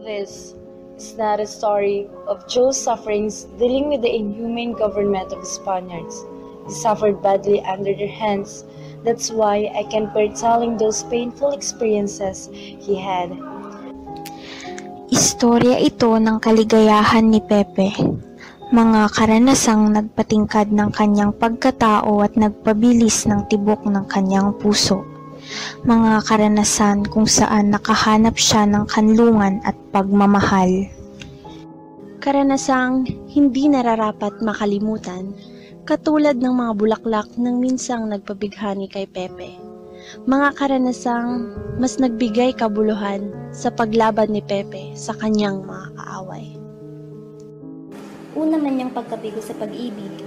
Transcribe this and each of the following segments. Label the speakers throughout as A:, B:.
A: This is not a story of Joe's sufferings dealing with the inhumane government of the Spaniards. He suffered badly under their hands. That's why I can bear telling those painful experiences he had.
B: Istorya ito ng kaligayahan ni Pepe. Mga karanasang nagpatingkad ng kanyang pagkatao at nagpabilis ng tibok ng kanyang puso. Mga karanasan kung saan nakahanap siya ng kanlungan at pagmamahal. Karanasang hindi nararapat makalimutan, katulad ng mga bulaklak ng minsang nagpabighani kay Pepe. Mga karanasang mas nagbigay kabuluhan sa paglaban ni Pepe sa kanyang mga kaaway.
C: Una man niyang pagkabigo sa pag-ibig,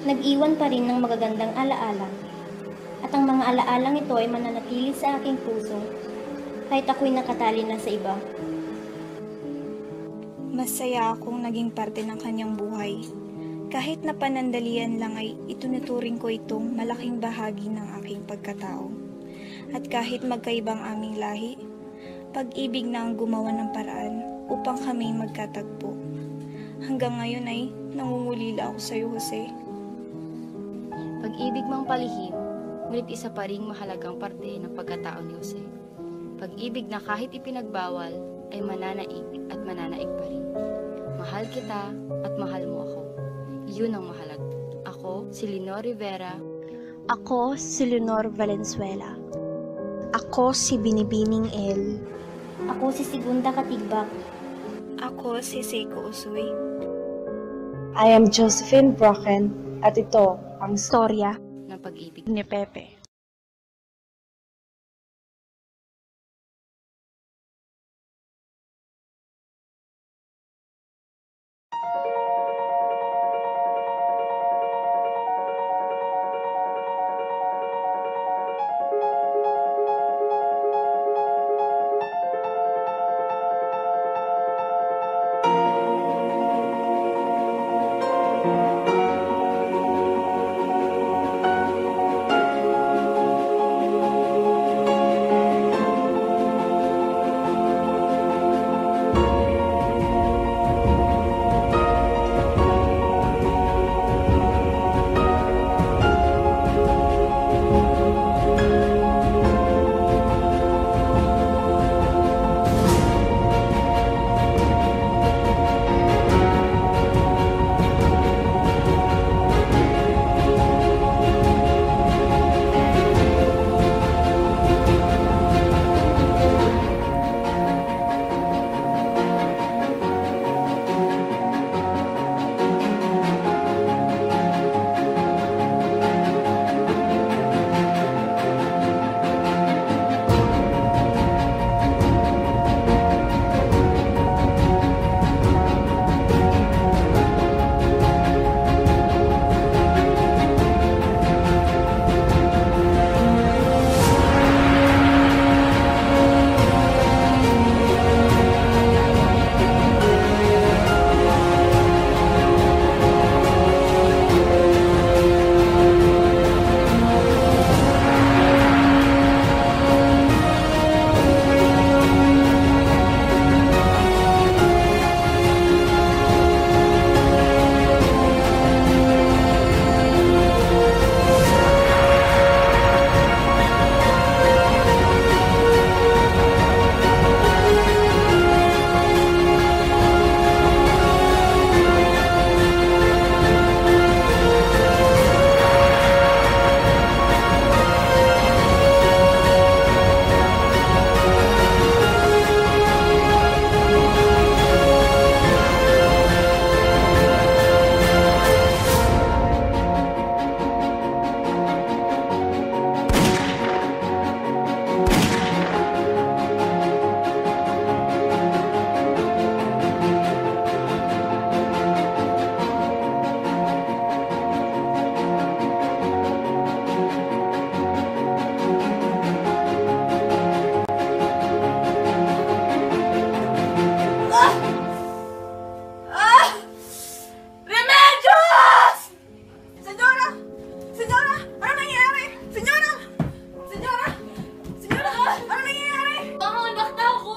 C: nag-iwan pa rin ng magagandang alaala. At ang mga alaalang ito ay mananatili sa aking puso kahit ako'y nakatali na sa iba.
D: Masaya akong naging parte ng kanyang buhay. Kahit na panandalian lang ay itunuturing ko itong malaking bahagi ng aking pagkatao. At kahit magkaibang aming lahi, pag-ibig na ang gumawa ng paraan upang kami magkatagpo. Hanggang ngayon ay nangungulila ako sa iyo, Jose.
E: Pag-ibig mang palihim, ngunit isa pa ring mahalagang parte ng pagkatao ni Jose. Pag-ibig na kahit ipinagbawal ay mananaig at mananaig pa rin. Mahal kita at mahal mo ako. Yun ang mahalaga. Ako, si Leonor Rivera.
B: Ako si Leonor Valenzuela. Ako si Binibining El.
C: Ako si Segunda Katigbak.
D: Ako si Seiko Usoy.
A: I am Josephine Brocken at ito ang
B: Storya
E: ng pag-ibig
B: ni Pepe.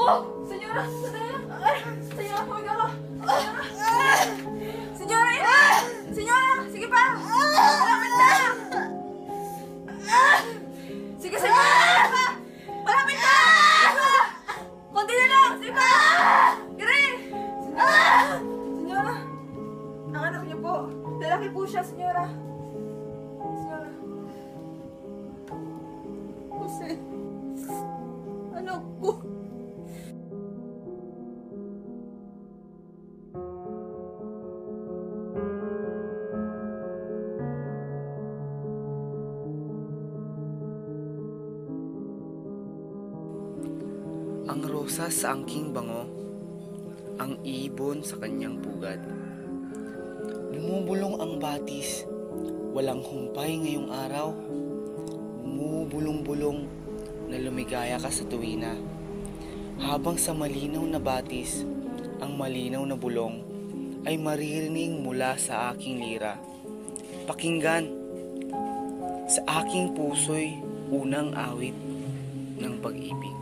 F: ako! Senyora! Senyora, huwag ako! Senyora! Senyora, ina! Senyora! Sige pa! Malapit na! Sige, senyora! Malapit na! Konti na lang! Sige pa! Giri! Senyora! Ang anak niyo po. Lalaki po siya, senyora. Senyora. Jose. Anak ko.
G: Ang rosas sa angking bango, ang ibon sa kanyang pugad. Bumubulong ang batis, walang humpay ngayong araw. Bumubulong-bulong na lumigaya ka sa tuwina. Habang sa malinaw na batis, ang malinaw na bulong ay maririnig mula sa aking lira. Pakinggan, sa aking puso'y unang awit ng pag-ibig.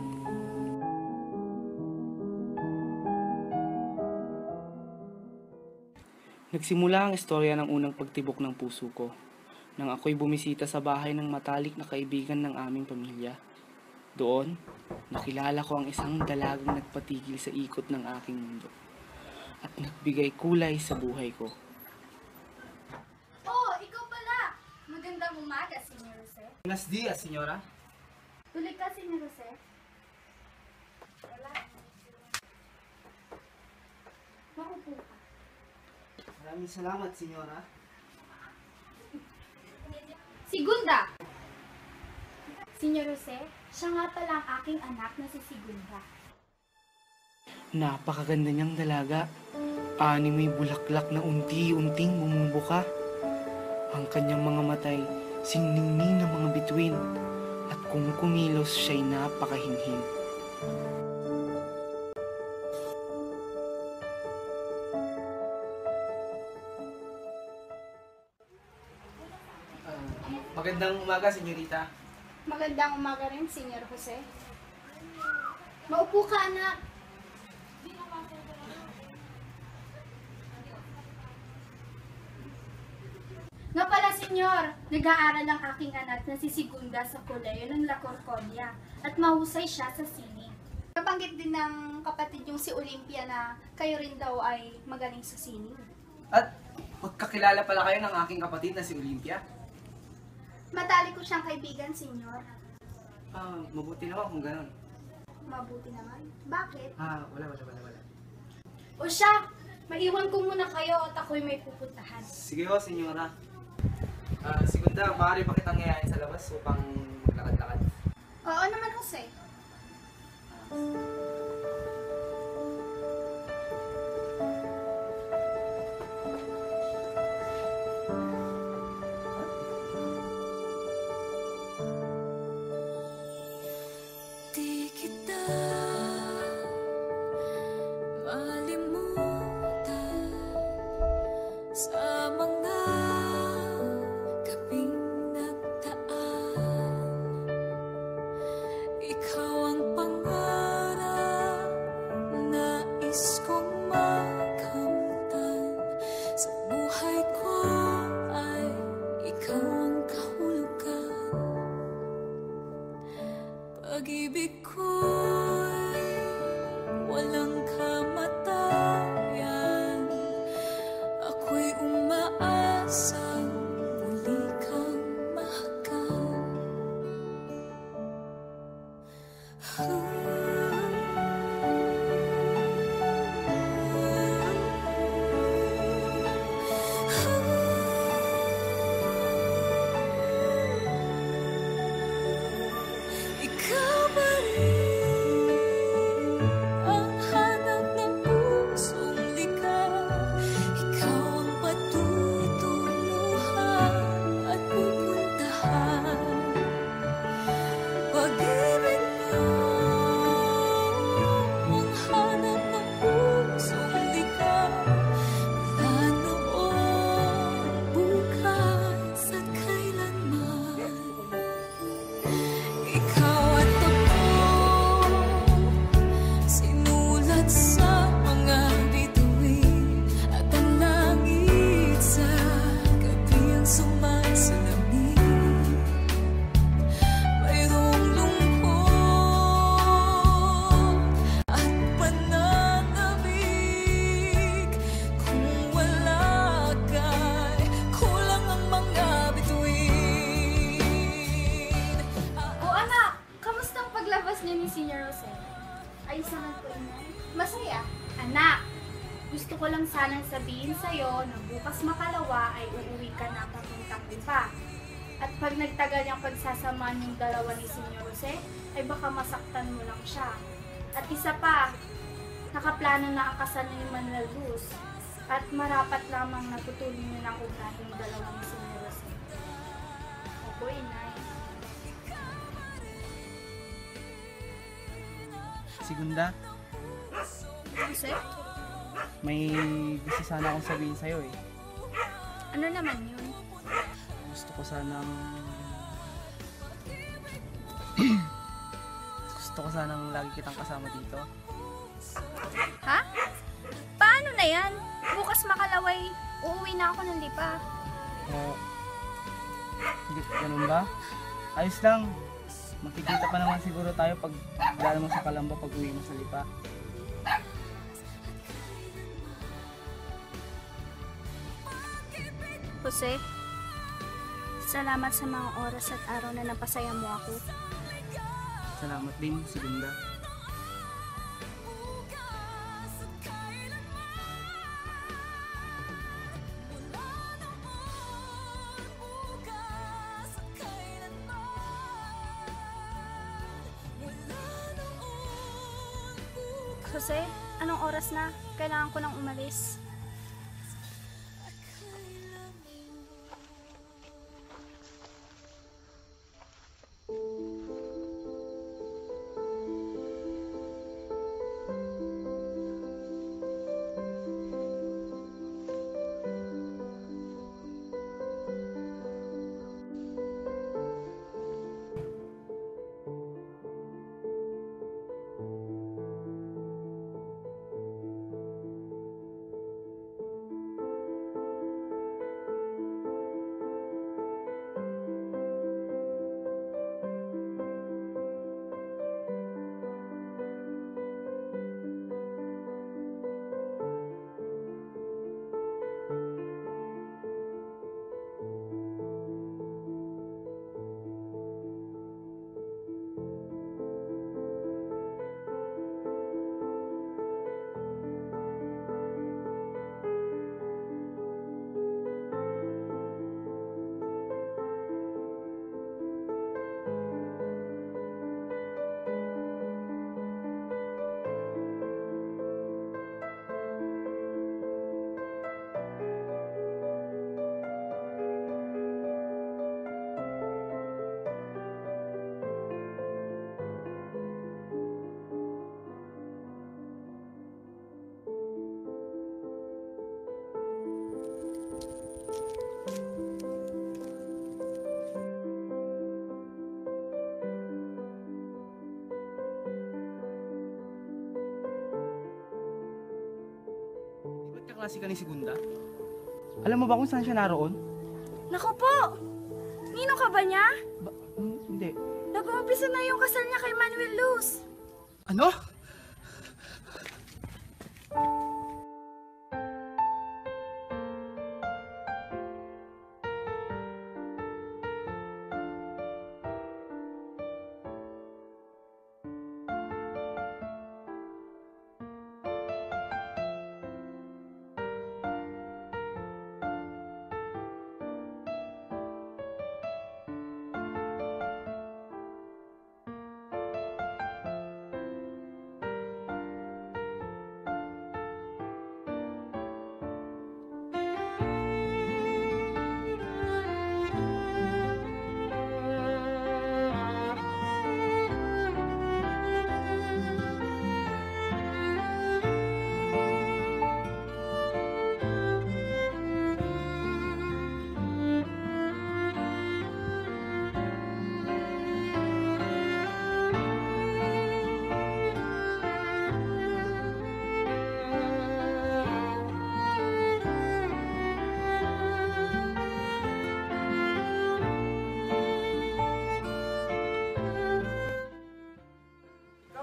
G: Nagsimula ang istorya ng unang pagtibok ng puso ko nang ako'y bumisita sa bahay ng matalik na kaibigan ng aming pamilya. Doon, nakilala ko ang isang dalagang nagpatigil sa ikot ng aking mundo at nagbigay kulay sa buhay ko.
H: Oh, ikaw pala! Magandang umaga, Senyor Jose.
G: Buenos dias, senyora.
H: Tuloy ka, Senyor Jose. Maupo ka.
G: Maraming salamat, senyora.
H: Sigunda! Senyor Jose, siya nga pala ang aking anak na si Sigunda.
G: Napakaganda niyang dalaga. Ani may bulaklak na unti-unting bumubuka. Ang kanyang mga matay, singningning ng mga bituin. At kung kumilos siya'y napakahinhin. Magandang umaga, senyorita.
H: Magandang umaga rin, Senyor Jose. Maupo ka, anak. Nga pala, Senyor, nag-aaral ang aking anak na si Sigunda sa koleyo ng La Concordia at mahusay siya sa sining. Nabanggit din ng kapatid yung si Olympia na kayo rin daw ay magaling sa sining.
G: At magkakilala pala kayo ng aking kapatid na si Olympia.
H: Matali ko siyang kaibigan, Senyor.
G: Mabuti naman kung gano'n.
H: Mabuti naman. Bakit?
G: Wala.
H: O siya, maiwan ko muna kayo at ako'y may pupuntahan.
G: Sige ho, senyora. Sigunda, maaari pa kitang ngayain sa labas upang maglakad-lakad.
H: Oo naman, Jose.
F: Di kita malimutan sa mga gabing nagdaan. Ikaw ang pangarap, nais kong makamtan. Sa buhay ko ay ikaw ang kahulugan. Pag-ibig ko'y walang kamatayan. Ako'y umaasang muli kang mahagkan. Ikaw ba rin ang hanap ng pusong likas? Ikaw ang patutunguhan at pupuntahan. Pag-ibig mo
H: niyo ni Senior Jose? Ayos naman po, Inay. Masaya. Anak, gusto ko lang sanang sabihin sa'yo na bukas makalawa ay uuwi ka na papuntang Lipa. At pag nagtagal yung pagsasamaan yung dalawa ni Senior Jose, ay baka masaktan mo lang siya. At isa pa, nakaplano na ang kasal ni Manuel Luz. At marapat lamang natutuloy niyo na unahin yung dalawa ni Senior Jose. Opo, Inay.
G: Sigunda,
H: Jose?
G: may gusto sana akong sabihin sa'yo eh.
H: Ano naman yun?
G: Gusto ko sanang... gusto ko sanang lagi kitang kasama dito.
H: Ha? Paano na yan? Bukas makalaway, uuwi na ako ng Lipa.
G: Hindi, ganun ba? Ayos lang. Magkikita pa naman siguro tayo pag dala mo sa Calamba pag uwi mo sa Lipa.
H: Jose, salamat sa mga oras at araw na napasaya mo ako.
G: Salamat din, Segunda.
H: Jose, anong oras na? Kailangan ko nang umalis.
G: Kaklase ka ni Segunda? Alam mo ba kung saan siya naroon?
H: Naku po! Nino ka ba niya?
G: Hindi.
H: Nag-uumpisa na yung kasal niya kay Manuel Luz.
G: Ano?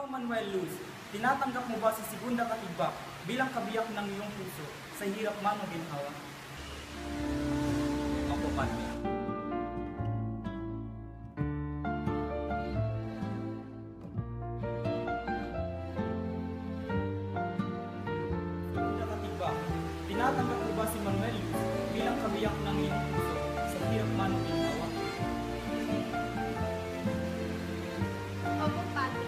I: Manuel Luz, tinatanggap mo ba si Segunda Katigbak bilang kabiyak ng iyong puso sa hirap man o ginhawa? Ako, Manuel. Tinatanggap mo ba si Manuel bilang kabiyak ng iyong puso sa hirap man o ginhawa?
H: Opo, Padre.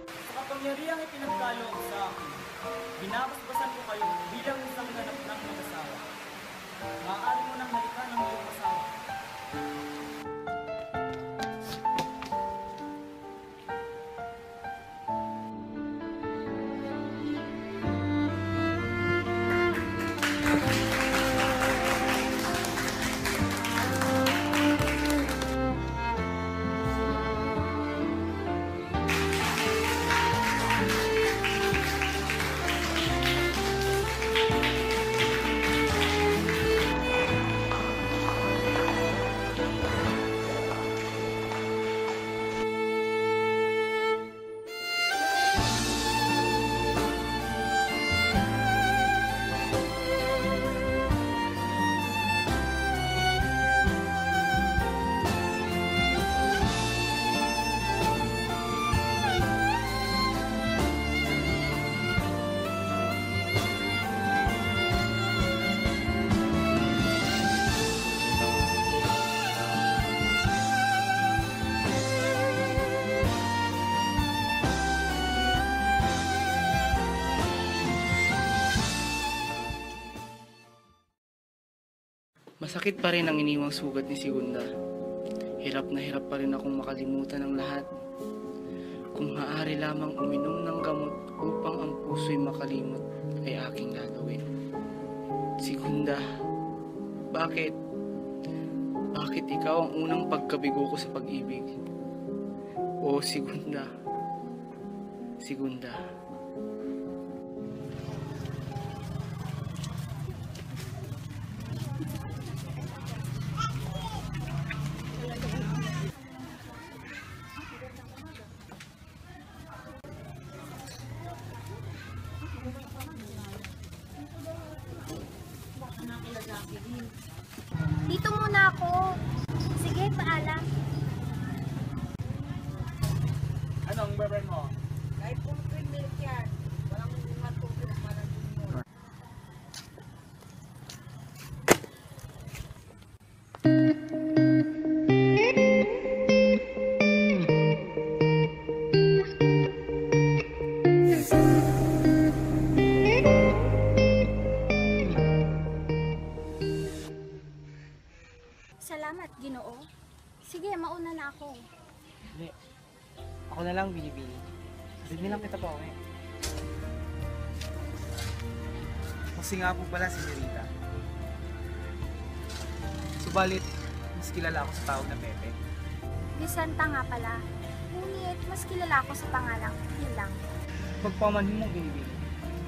I: Sa kapangyarihang ipinagkaloob sa akin, binabasbasan ko kayo bilang isang ganap ng mag-asawa. Maaari mo nang halikan ng iyong asawa.
G: Masakit pa rin ang iniwang sugat ni Segunda. Hirap na hirap pa rin akong makalimutan ang lahat. Kung maaari lamang uminom ng gamot upang ang puso'y makalimot, ay aking gagawin. Segunda, bakit? Bakit ikaw ang unang pagkabigo ko sa pag-ibig? O Segunda, Segunda.
H: Dito muna ako. Sige, paalam.
I: Anong burn mo?
F: Kahit kung cream milk yan, walang matulog para dun.
C: Salamat, Ginoo. Sige, mauna na ako.
G: Hindi. Ako na lang, Binibini. Hindi lang kita pa uwi.
J: Kasi nga po pala si Rita. Subalit, mas kilala ako sa tawag na Pepe.
H: Vicenta nga pala. Ngunit mas kilala ko sa pangalang Hilang.
J: Pagpamanhin mo, Binibini.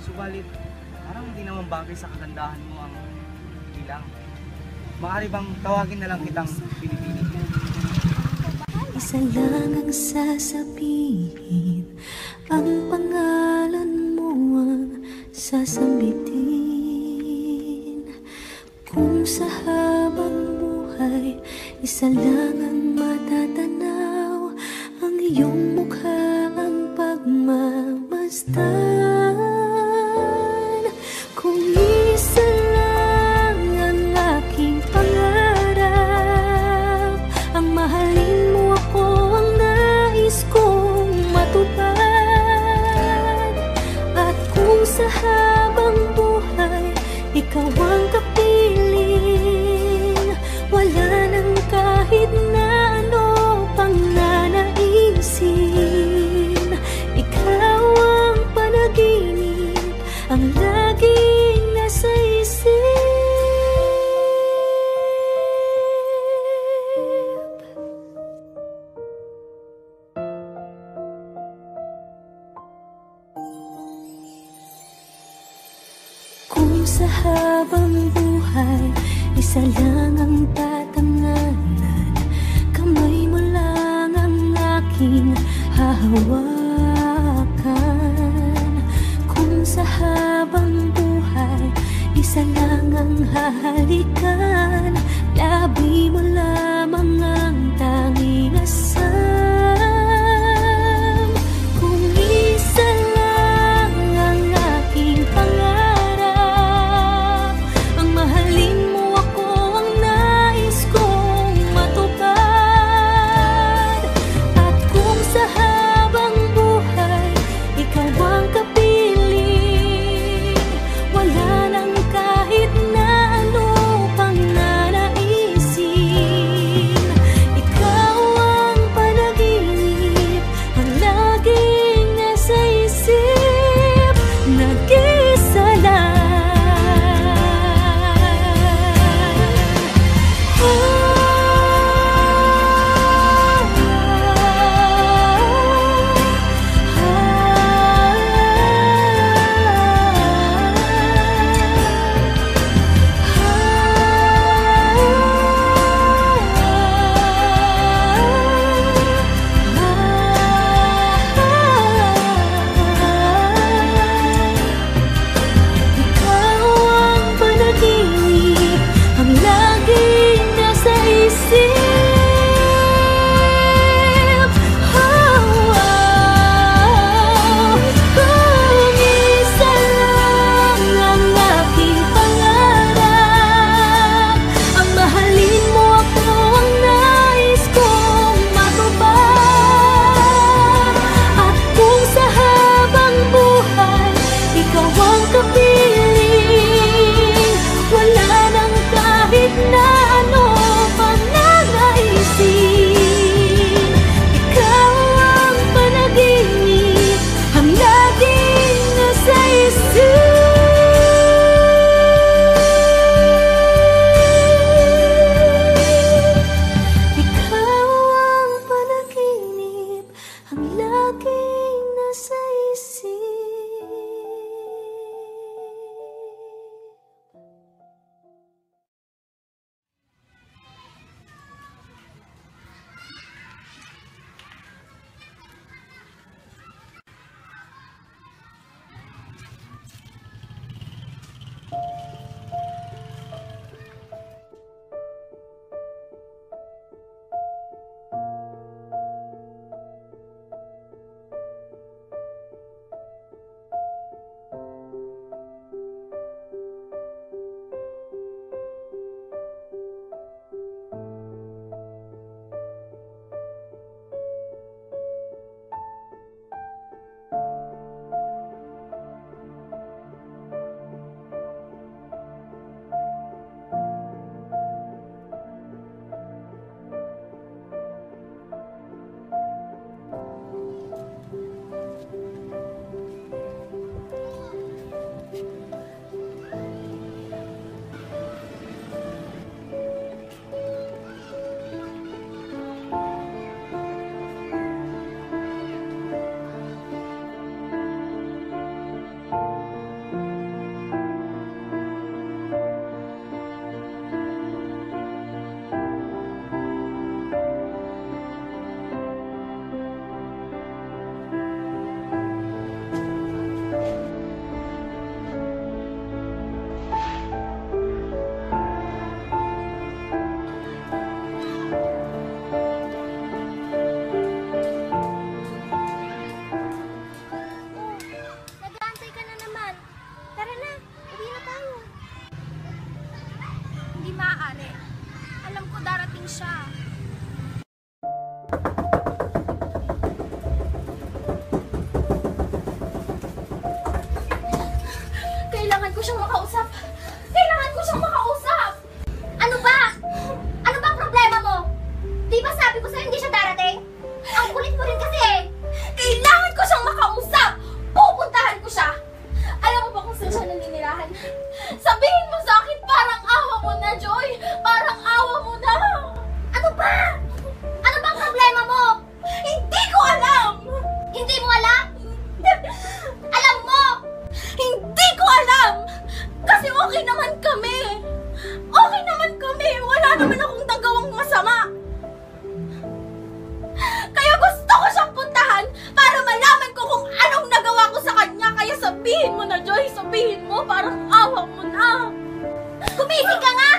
J: Subalit, parang hindi naman bagay sa kagandahan mo ang bilang. Maaari bang tawagin na lang kitang Binibini?
K: Isa lang ang sasabihin, ang pangalan mo ang sasambitin. Kung sa habang buhay, isa lang ang matatanaw, ang iyong mukha ang pagmamasdan. Kung isa lang ang aking pangarap, ang mahalin mo ako ang nais kong matupad. At kung sa habang buhay, ikaw ang kapiling, wala nang kahit na ano pang nanaisin. Ikaw ang panaginip, ang laging nasa isip. isa lang ang tatanganan, kamay mo lang ang aking hahawakan. Kung sa habang buhay, isa lang ang hahalikan, labi mo lamang ang tanging asam. Kung isa lang ang aking pangarap, ang mahalin mo ako ang nais kong matupad. At kung sa habang buhay, ikaw ang kapiling, wala nang kahit na ano pang nanaisin. Ikaw ang panaginip, ang laging nasa isip, nag-isa lang. Ikaw ang panaginip, ang laging nasa isip. Kung isa lang ang aking pangarap, ang mahalin mo ako ang nais kong matupad. At kung sa habang buhay, ikaw ang kapiling, wala nang kahit na ano pang nanaisin. Ikaw ang panaginip, ang laging nasa isip. Ikaw ang panaginip, ang laging nasa isip.
C: Nag-aantay ka na naman. Tara na, uwi na tayo.
H: Hindi maaari. Alam ko darating siya. Kailangan ko siyang makausap. Kailangan ko siyang makausap!
C: Ano ba? Ano ba ang problema mo? Di ba sabi ko sa'yo hindi siya darating? Ang kulit mo rin kasi eh.
H: Kailangan ko siyang makausap! Pupuntahan ko siya! Alam mo ba kung saan siya naninirahan? Sabihin mo sa akin, parang awa mo na, Joy! Parang awa mo na!
C: Ano ba? Ano bang problema mo?
H: Hindi ko alam!
C: Hindi mo alam? Alam mo!
H: Hindi ko alam! Kasi okay naman kami! Okay naman kami!
F: ginawa ko sa kanya. Kaya sabihin mo na, Joy. Sabihin mo, parang awa mo na.
C: Gumising ka nga!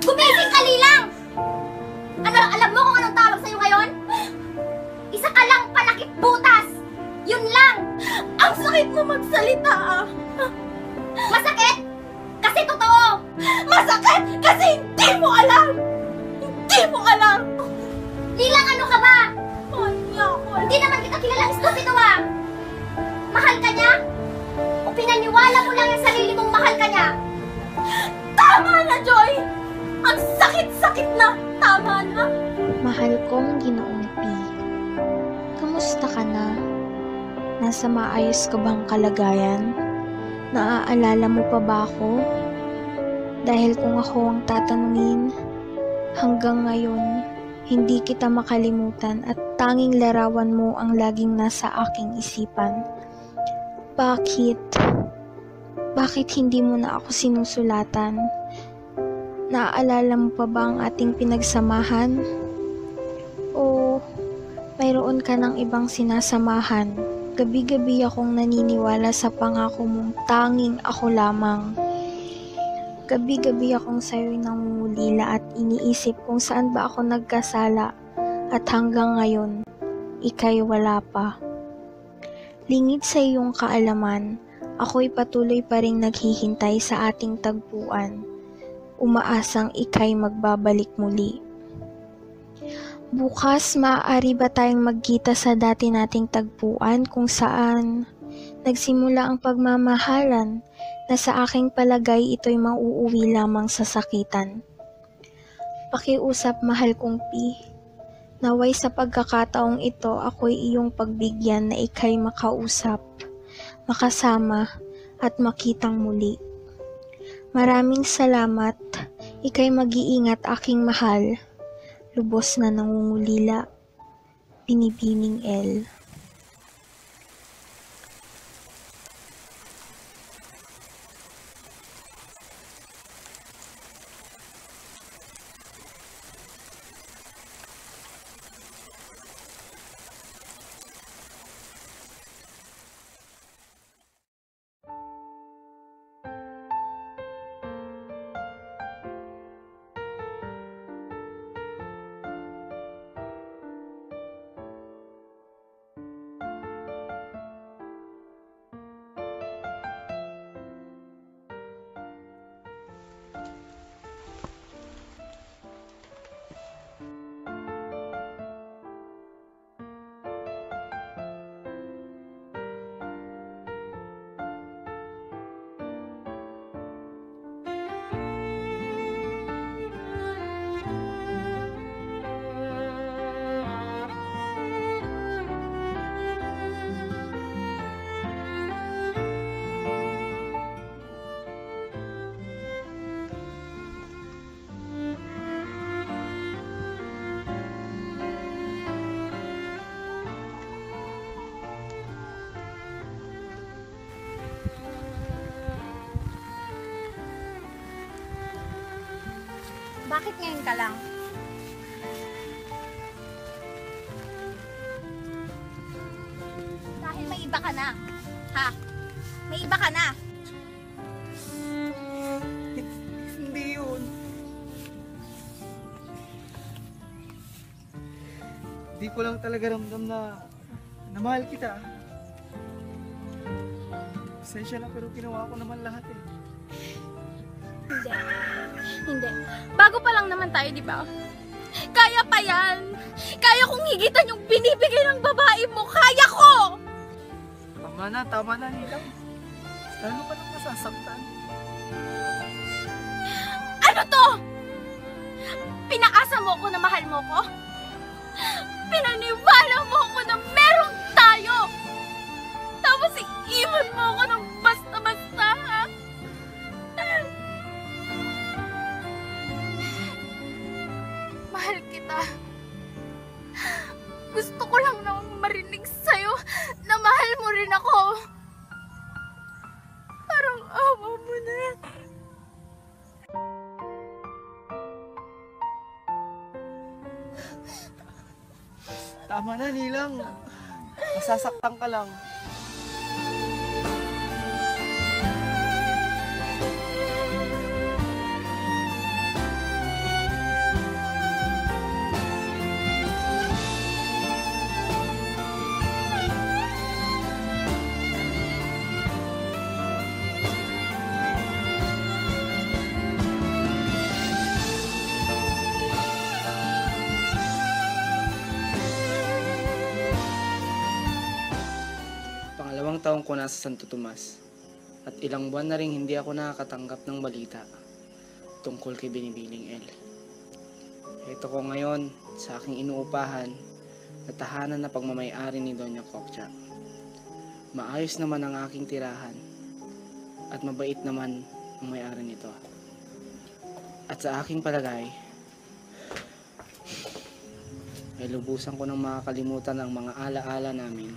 C: Gumising ka, Lilang! Alam mo kung anong tawag sa'yo ngayon? Isa ka lang panakip butas! Yun lang!
F: Ang sakit mo magsalita, ah.
C: Masakit! Kasi totoo!
F: Masakit kasi hindi mo alam! Hindi mo alam!
C: Lilang, ano ka ba?
F: Hindi
C: naman kita kilalang stupido, ah! Mahal ka niya? O pinaniwala mo lang yung sarili mong mahal ka niya?
F: Tama na, Joy! Ang sakit-sakit na! Tama na!
B: Mahal kong Ginoong P. Kamusta ka na? Nasa maayos ka bang kalagayan? Naaalala mo pa ba ako? Dahil kung ako ang tatanungin, hanggang ngayon, hindi kita makalimutan at tanging larawan mo ang laging nasa aking isipan. Bakit? Bakit hindi mo na ako sinusulatan? Naaalala mo pa ba ang ating pinagsamahan? O mayroon ka ng ibang sinasamahan? Gabi-gabi akong naniniwala sa pangako mong tanging ako lamang. Gabi-gabi akong sa'yo'y nangungulila at iniisip kung saan ba ako nagkasala at hanggang ngayon, ika'y wala pa. Lingid sa iyong kaalaman, ako'y patuloy pa ring naghihintay sa ating tagpuan. Umaasang ika'y magbabalik muli. Bukas, maaari ba tayong magkita sa dati nating tagpuan kung saan nagsimula ang pagmamahalan na sa aking palagay ito'y mauuwi lamang sa sakitan. Pakiusap, mahal kong Pi. Naway sa pagkakataong ito ako'y iyong pagbigyan na ika'y makausap, makasama at makitang muli. Maraming salamat, ika'y mag-iingat aking mahal. Lubos na nangungulila, Binibining L.
H: Bakit ngayon ka lang? Dahil may iba ka na. Ha? May iba ka na.
J: Hindi yun. Di ko lang talaga ramdam na mahal kita. Pasensya na pero ginawa ko naman lahat eh.
H: Hindi. Bago pa lang naman tayo, di ba? Kaya pa yan. Kaya kong higitan yung binibigay ng babae mo. Kaya ko!
J: Tama na, Nilang. Lalo pa nang masasaktan.
H: Ano to? Pinaasa mo ko na mahal mo ko? Pinaniwala mo ko na meron tayo? Tapos iiwan mo ko ng basta-basta, ha? Mahal kita. Gusto ko lang namang marinig sa'yo na mahal mo rin ako. Parang awa mo na.
J: Tama na, Nilang. Masasaktan ka lang.
G: taong ko na sa Santo Tomas at ilang buwan na rin hindi ako nakakatanggap ng balita tungkol kay Binibining El. Ito ko ngayon sa aking inuupahan na tahanan na pagmamayari ni Doña Kokcha. Maayos naman ang aking tirahan at mabait naman ang may-ari nito. At sa aking palagay, ay lubusan ko nang makakalimutan ang mga alaala namin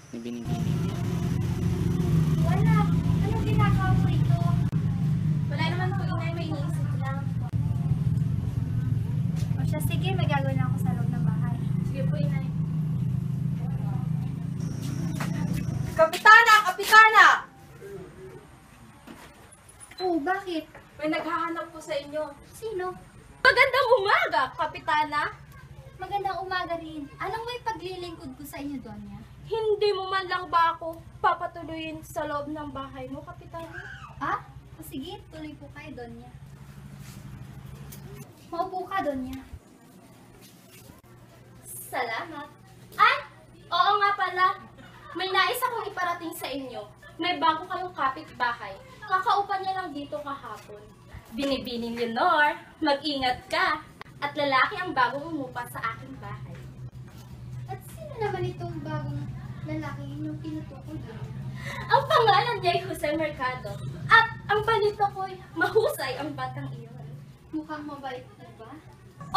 G: ni Binibining.
H: Wala. Anong ginagawa mo ito? Wala naman po, Inay. May iniisip lang. O siya, sige. May gagawin ako sa loob ng bahay. Sige po, Inay.
F: Kapitana! Kapitana!
H: Oh, bakit?
F: May naghahanap po sa inyo.
H: Sino?
F: Magandang umaga, Kapitana!
H: Magandang umaga rin. Anong may paglilingkod ko sa inyo, Donya?
F: Hindi mo man lang ba ako papatuloyin sa loob ng bahay mo, Kapitana?
H: Ah? O sige, tuloy po kayo, Donya. Maupo ka, Donya.
F: Salamat. Ay! Oo nga pala. May nais akong iparating sa inyo. May bago kayong kapitbahay. Kakaupan niya lang dito kahapon. Binibining Leonor, mag-ingat ka. At lalaki ang bagong umupa sa aking bahay.
H: At sino naman itong bagong lalaki inyong tinutukoy, Donya?
F: Ang pangalan niya ay Jose Mercado. At ang balita ko'y mahusay ang batang iyon.
H: Mukhang mabait, diba?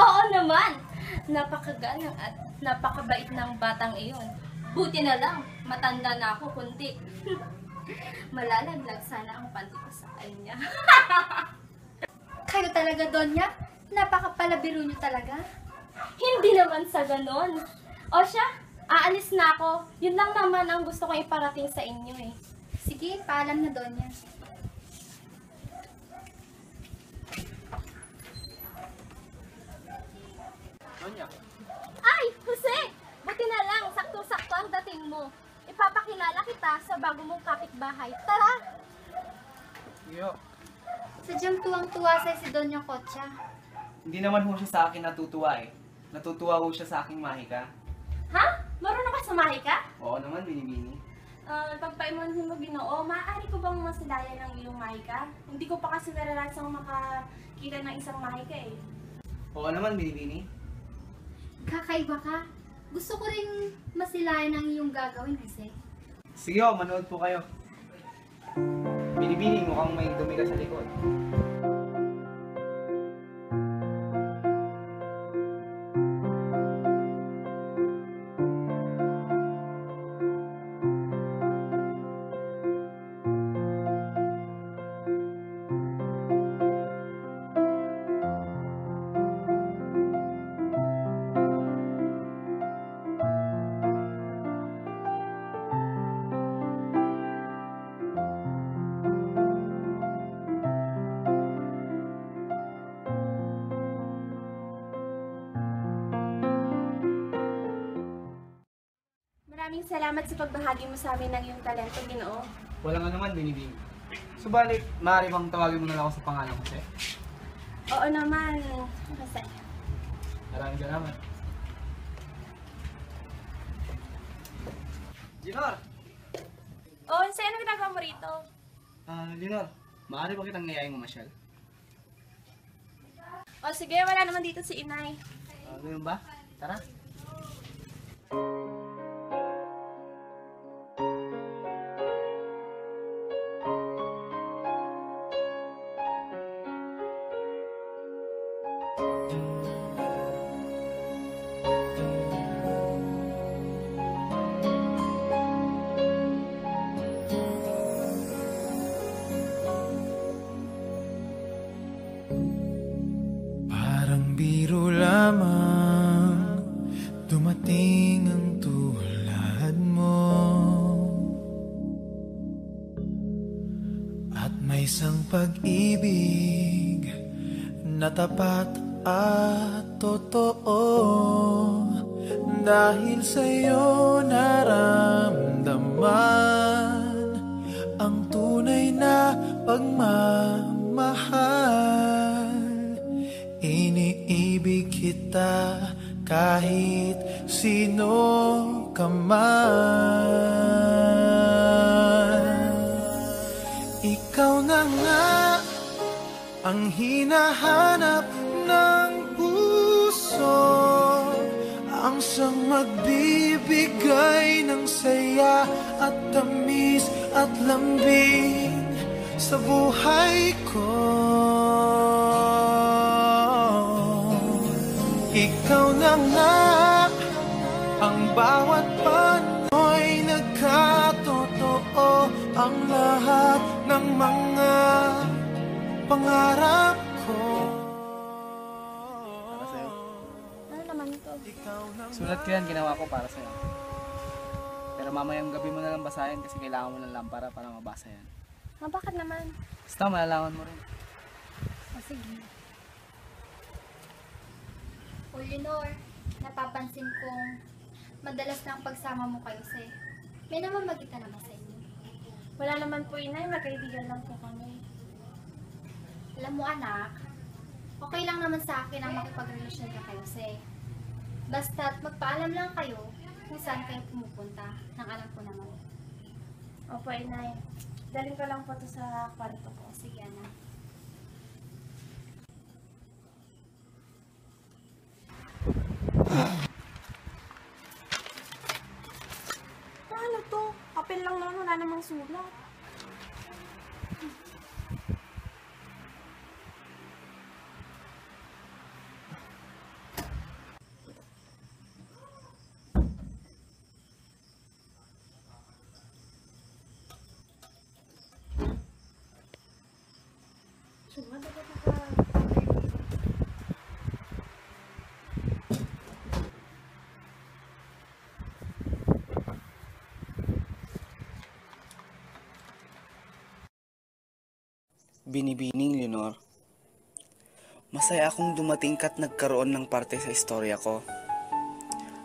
F: Oo naman! Napakaganang at napakabait ng batang iyon. Buti na lang, matanda na ako kunti. Malalaglag sana ang panty ko sa kanya.
H: Kayo talaga, Donya? Napakapalabiro niyo talaga.
F: Hindi naman sa ganon. O siya, aalis na ako. Yun lang naman ang gusto kong iparating sa inyo eh.
H: Sige, paalam na, Donya.
G: Doña,
F: Ay, Jose! Buti na lang, sakto-sakto ang dating mo. Ipapakilala kita sa bago mong kapitbahay. Tara!
J: Yo,
H: Sadyang tuwang-tuwa sa'yo si Donya Kokcha.
J: hindi naman ho siya sa akin natutuwa eh. Natutuwa ho siya sa aking mahika.
F: Ha? Marunong ka sumahi ka?
J: Oo naman, Binibining.
F: Pagpaimonhin mo, Ginoo, maaari ko bang masilayan ng iyong mahika? Hindi ko pa kasi naranasan makakita ng isang mahika eh.
J: Oo naman, Binibining.
H: Kakaiba ka. Gusto ko rin masilayan ang iyong gagawin, Jose.
J: Sige ho, manood po kayo. Binibining, mukhang may dumi ka sa likod.
F: Maraming salamat sa pagbahagi mo sa amin ng iyong talento, Ginoo.
J: Walang anuman, Binibining. Subalit, maaari bang tawagin mo na lang ako sa pangalan ko, Jose?
F: Oo naman, Jose.
J: Maraming salamat. Leonor!
F: Oh, Jose, ano ginagawa mo rito?
J: Leonor, maaari ba kitang ngayain mamasyal?
F: Oh, sige, wala naman dito si Inay.
J: Ganun ba? Tara.
L: Parang biro lamang dumating ang tulad mo, at may isang pag-ibig na tapat at totoo. Dahil sa'yo naramdaman ang tunay na pagmamahal. Iniibig kita kahit sino ka man. ikaw na nga ang hinahanap ng puso, ang siyang magbibigay ng saya at tamis at lambing sa buhay ko. Ikaw na nga ang bawat pano'y nagkatotoo, ang lahat ng mga pangarap ko.
J: Para sa'yo.
H: Ano naman ito?
J: Sulat ko yan, ginawa ko para sa'yo. Pero mamayang gabi mo na lang basahin kasi kailangan mo ng lampara para mabasa yan.
H: Bakit naman?
J: Basta malalaman mo rin.
H: Sige. Leonor, napapansin kong madalas na ang pagsama mo kayo sa may namamagitan naman sa inyo.
F: Wala naman po, Inay. Magkaibigan lang po kami.
H: Alam mo anak, okay lang naman sa akin ang makipagrelasyon ka kayo sa basta't magpaalam lang kayo kung saan kayo pumupunta nang alam ko naman.
F: Opo, Inay. Daling ko lang po ito sa kwarto ko.
H: Sige anak.
F: Ano to? Papel lang naman, wala namang sulat.
G: Binibining Leonor, masaya akong dumating ka't nagkaroon ng parte sa istorya ko.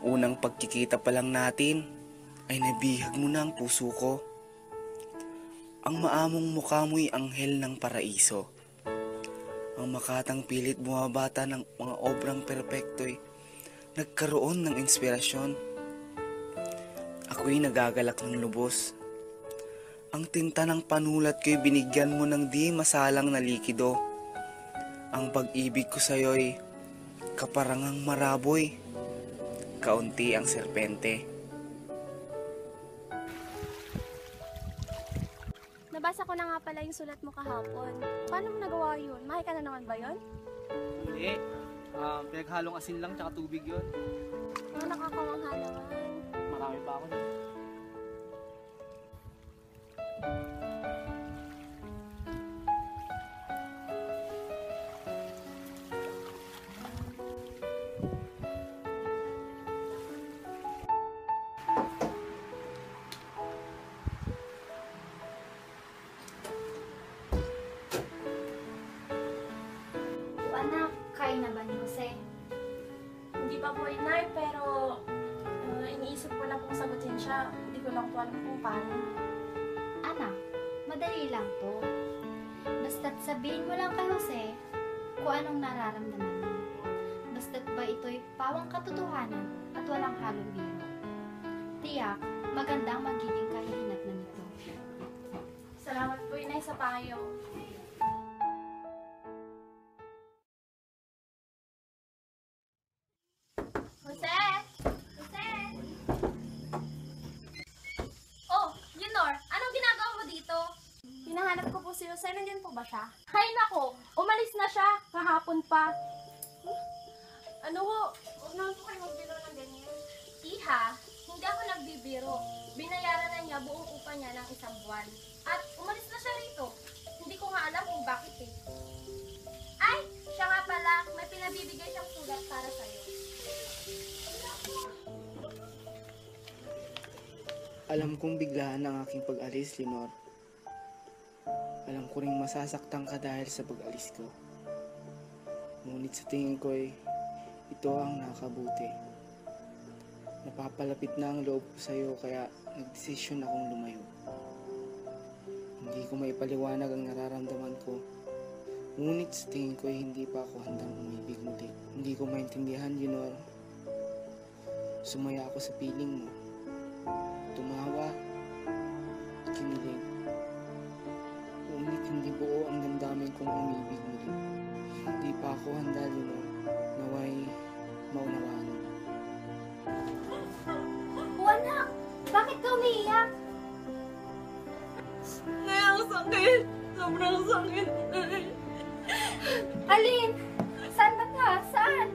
G: Unang pagkikita pa lang natin ay nabihag mo na ang puso ko. Ang maamong mukha mo'y anghel ng paraiso. Ang makatang pilit bumabata ng mga obrang perpekto'y nagkaroon ng inspirasyon. Ako'y nagagalak ng lubos. Ang tinta ng panulat ko'y binigyan mo ng di masalang na likido. Ang pag-ibig ko sa'yo'y kaparangang maraboy, kaunti ang serpente.
F: Nabasa ko na nga pala yung sulat mo kahapon. Paano mo nagawa yun? Mahay ka na naman ba yun?
J: Hindi. Pinaghalong asin lang tsaka tubig yun.
F: Nakakawangha naman.
J: Marami pa ako dito.
H: Anak, kain na ba ni Jose?
F: Hindi pa po, Inay, pero iniisip ko lang kung sagutin siya. Hindi ko lang po alam kung paano.
H: Anak, madali lang po. Basta't sabihin mo lang kay Jose kung anong nararamdaman mo. Basta't ba ito'y pawang katotohanan at walang halong biro. Tiyak, maganda ang magiging kahihinat na nito.
F: Salamat po, Inay, sa payo.
H: Jose! Jose! Oh, Leonor, anong ginagawa mo dito?
F: Hinahanap ko po si Jose. Nandiyan po ba siya? Hay nako, umalis na siya. Kahapon pa. Ano ho? Huwag naman po kayo magbiro ng ganyan.
H: Iha, hindi ako nagbibiro. Binayaran na niya buong upa niya ng 1 buwan. At umalis na siya rito. Hindi ko nga alam kung bakit eh. Ay, siya nga pala, may pinabibigay siyang sulat para sa'yo.
G: Alam kong biglaan ang aking pag-alis, Leonor. Alam ko ring masasaktan ka dahil sa pag-alis ko. Ngunit sa tingin ko'y ito ang nakabuti. Napapalapit na ang loob ko sa'yo kaya nagdesisyon akong lumayo. Hindi ko maipaliwanag ang nararamdaman ko. Ngunit sa tingin ko'y hindi pa ako handang umibig muli. Hindi ko maintindihan, Leonor. Sumaya ako sa piling mo. Tumawa, kinilig. Ngunit ibuo ang damdamin kong umibig muli. Di pa ako handa lumo, naway maunawaan.
H: Anak! Bakit ka umiiyak?
F: Nay, ang sakit. Sobrang sakit.
H: Alin? Saan ba ka? Saan?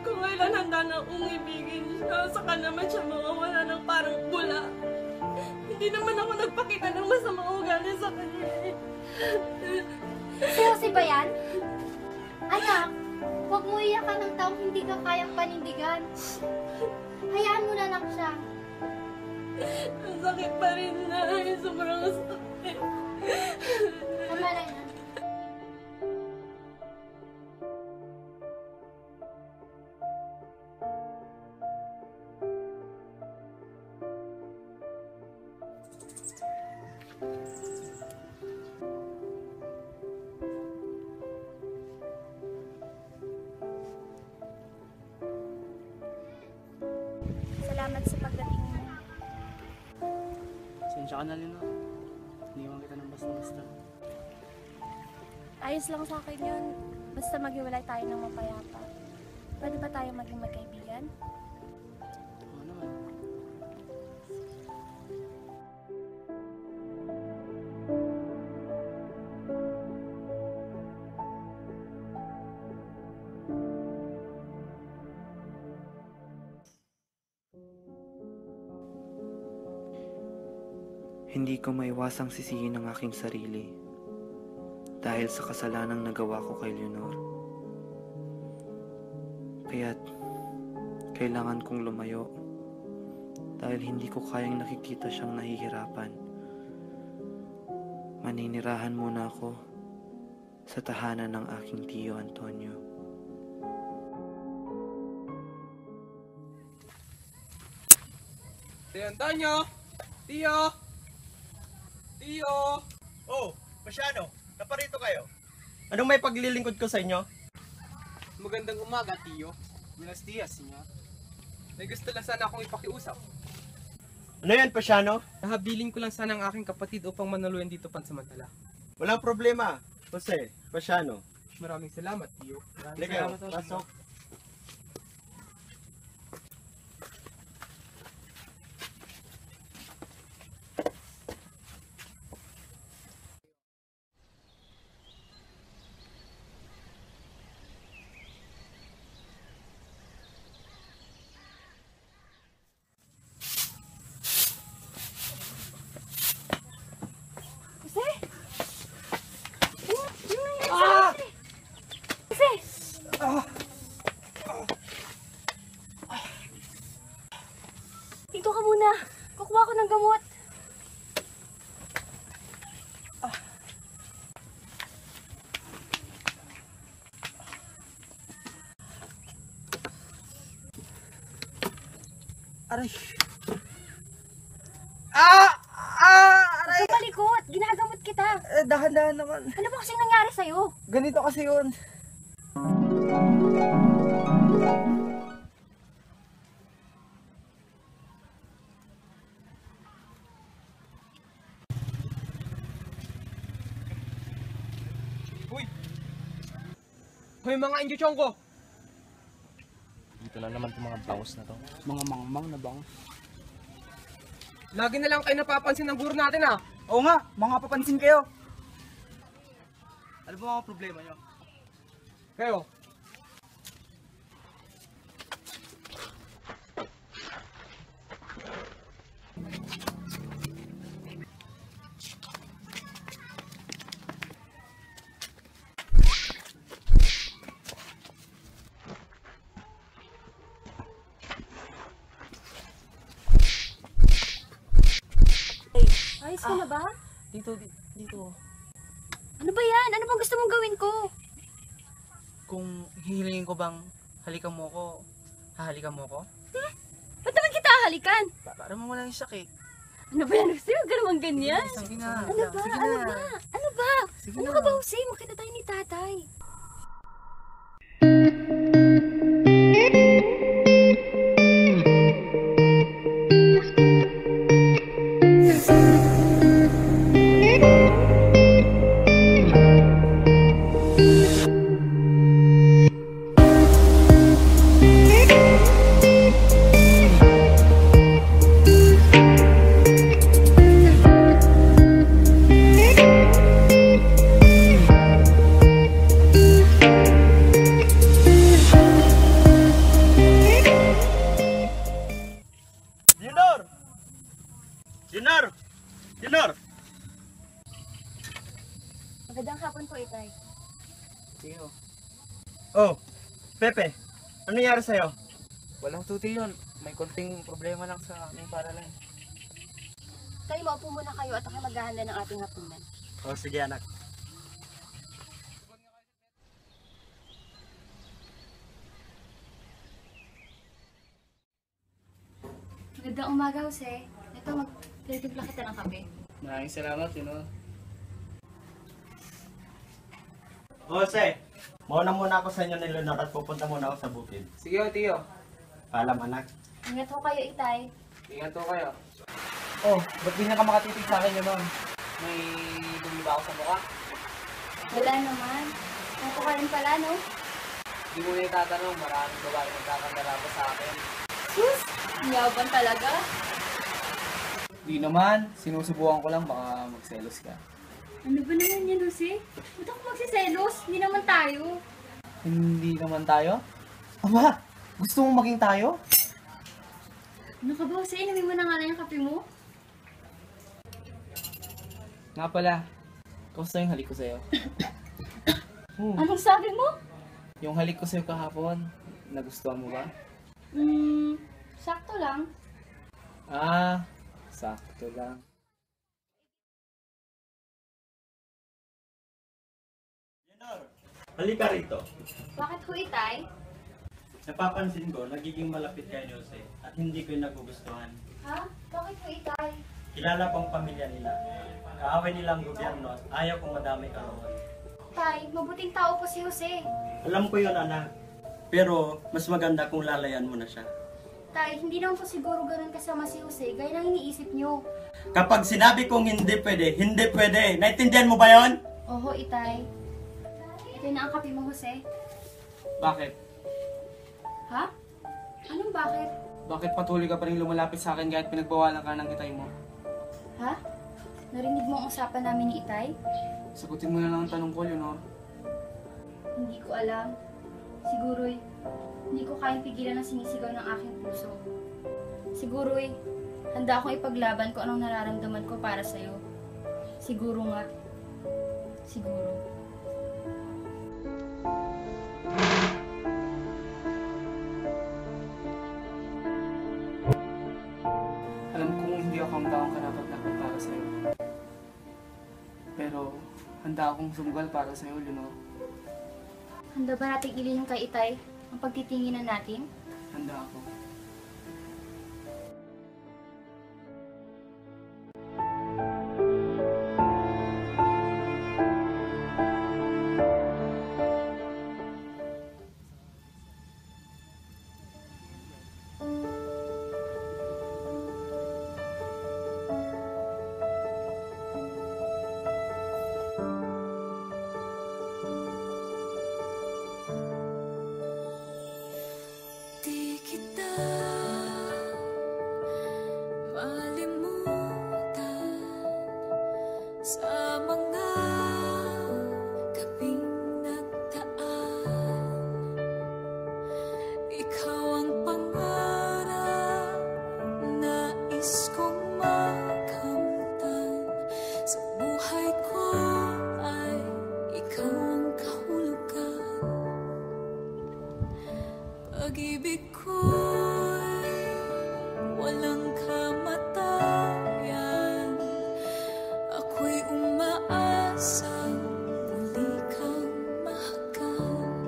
F: Kung kailan handa na akong ibigin siya, saka naman siya mawawala ng parang bula. Hindi naman ako nagpakita ng masamang ugali sa kanya.
H: Si Jose ba yan? Anak, huwag mo iyakan ng taong hindi ka kayang panindigan. Hayaan mo na lang siya.
F: Ang sakit pa rin na. Sobrang sakit.
H: Tama na yan.
D: Salamat sa pagdating mo.
J: Sensya ka na, Leonor. Iniwan kita ng basta-basta.
D: Ayos lang sa akin yun. Basta maghiwalay tayo ng mapayapa. Pwede ba tayo maging magkaibigan?
J: Oo naman.
G: Hindi ko maiwasang sisihin ang aking sarili dahil sa kasalanang nagawa ko kay Leonor. Kaya't kailangan kong lumayo dahil hindi ko kayang nakikita siyang nahihirapan. Maninirahan muna ako sa tahanan ng aking tiyo Antonio.
M: Tiyo Antonio! Tiyo! Tiyo!
N: Oh, Pasyano, naparito kayo. Anong may paglilingkod ko sa inyo?
M: Magandang umaga, Tiyo. Buenos dias, senyor. May gusto lang sana akong ipakiusap.
N: Ano yan, Pasyano?
M: Nahabiling ko lang sana ang aking kapatid upang manaluyan dito pansamantala.
N: Walang problema. Jose, Pasyano.
M: Maraming salamat, Tiyo. Maraming
N: Halika,
M: salamat,
N: pasok.
D: Dito ka muna. Kukuha ko ng gamot.
N: Aray.
D: Aray! Huwag malikot. Ginagamot kita.
N: Dahan-dahan naman.
D: Ano ba kasing nangyari sa'yo?
N: Ganito kasi yun.
M: Hoy mga indyuchong ko!
J: Dito na naman itong mga bangus na to. Mga mangmang na bangus.
M: Lagi na lang kayo napapansin ng guro natin ah!
J: Oo nga, mga papansin kayo. Ano ba mga problema nyo?
M: Kayo,
D: Ayos ka na ba?
J: Dito.
D: Ano ba yan? Ano bang gusto mong gawin ko?
J: Kung hihilingin ko bang halikan mo ko, hahalikan mo ko?
D: Ba't naman kita halikan?
J: Para mo walang sakit.
D: Ano ba yan? Jose, huwag ka naman ganyan.
J: Sige na.
D: Ano ba?
J: Sige
D: Ano
J: na.
D: ba? Ano ba?
J: Sige
D: Ano
J: na.
D: ka ba, Jose? Makita tayo ni tatay.
N: Oh, Pepe, ano nangyari sa'yo?
J: Walang tuti yun. May konting problema lang sa aming paralan.
F: Tay, maupo muna kayo at ako maghahanda ng ating hapunan.
N: Oh, sige anak.
F: Magandang umaga, Jose. Ito, magtitimpla kita ng kape.
J: Maraming salamat,
N: Jose, mauna muna ako sa inyo ni Leonor at pupunta muna ako sa bukid.
J: Sige, Tiyo.
N: Paalam anak.
F: Ingat ho kayo, Itay.
J: Ingat po kayo. Oh, ba't di na ka makatitig sa akin yun? May dumi ba ako sa mukha?
F: Wala naman. Ako ka rin pala, no?
J: Hindi mo na itatanong, maraming babae nagkakandara pa sa akin.
F: Sus! Yaban talaga.
J: Di naman, sinusubukan ko lang, baka magselos ka.
F: Ano ba naman yan, Jose? Ba't ako magsiselos? Hindi naman tayo.
J: Hindi naman tayo? Aba, gusto mong maging tayo?
F: Ano ka ba, Jose? Inumin mo na nga lang yung kape mo.
J: Nga pala, kamusta yung halik ko sa'yo?
F: Anong sabi mo?
J: Yung halik ko sa'yo kahapon, nagustuhan mo ba?
F: Sakto lang.
J: Ah, sakto lang.
N: Halika rito.
F: Bakit ho, Itay?
N: Napapansin ko, nagiging malapit kay Jose at hindi ko yung nagugustuhan.
F: Ha? Bakit ho, Itay?
N: Kilala pang pamilya nila. Kaaway nilang gobyerno at ayaw kong madamay ka roon.
F: Tay, mabuting tao po si Jose.
N: Alam ko yun, anak. Pero mas maganda kung lalayan mo na siya.
F: Tay, hindi naman po siguro ganun kasama si Jose, gaya ng iniisip niyo.
N: Kapag sinabi kong hindi pwede, hindi pwede. Naintindihan mo ba yon?
F: Oho, Itay. Ito na ang kape mo, Jose.
J: Bakit?
F: Ha? Anong bakit?
J: Bakit patuloy ka pa rin lumalapit sa akin kahit pinagbawalan ka ng itay mo?
F: Ha? Narinig mo ang usapan namin ni Itay?
J: Sagutin mo na lang ang tanong ko, Leonor.
F: Hindi ko alam. Siguro'y hindi ko kayang pigilan ang sinisigaw ng aking puso. Siguro'y handa akong ipaglaban kung anong nararamdaman ko para sa'yo. Siguro nga. Siguro.
J: Alam kong hindi ako ang taong karapat-dapat para sa'yo. Pero handa akong sumugal para sa'yo, Leonor.
F: Handa ba nating ilihim kay Itay ang pagtitinginan natin?
J: Handa ako.
K: Di kita malimutan sa mga gabing nagdaan. Ikaw ang pangarap, nais kong makamtan. Sa buhay ko ay ikaw ang kahulugan. Pag-ibig ko'y walang kamatayan. Ako'y umaasang muli kang mahagan.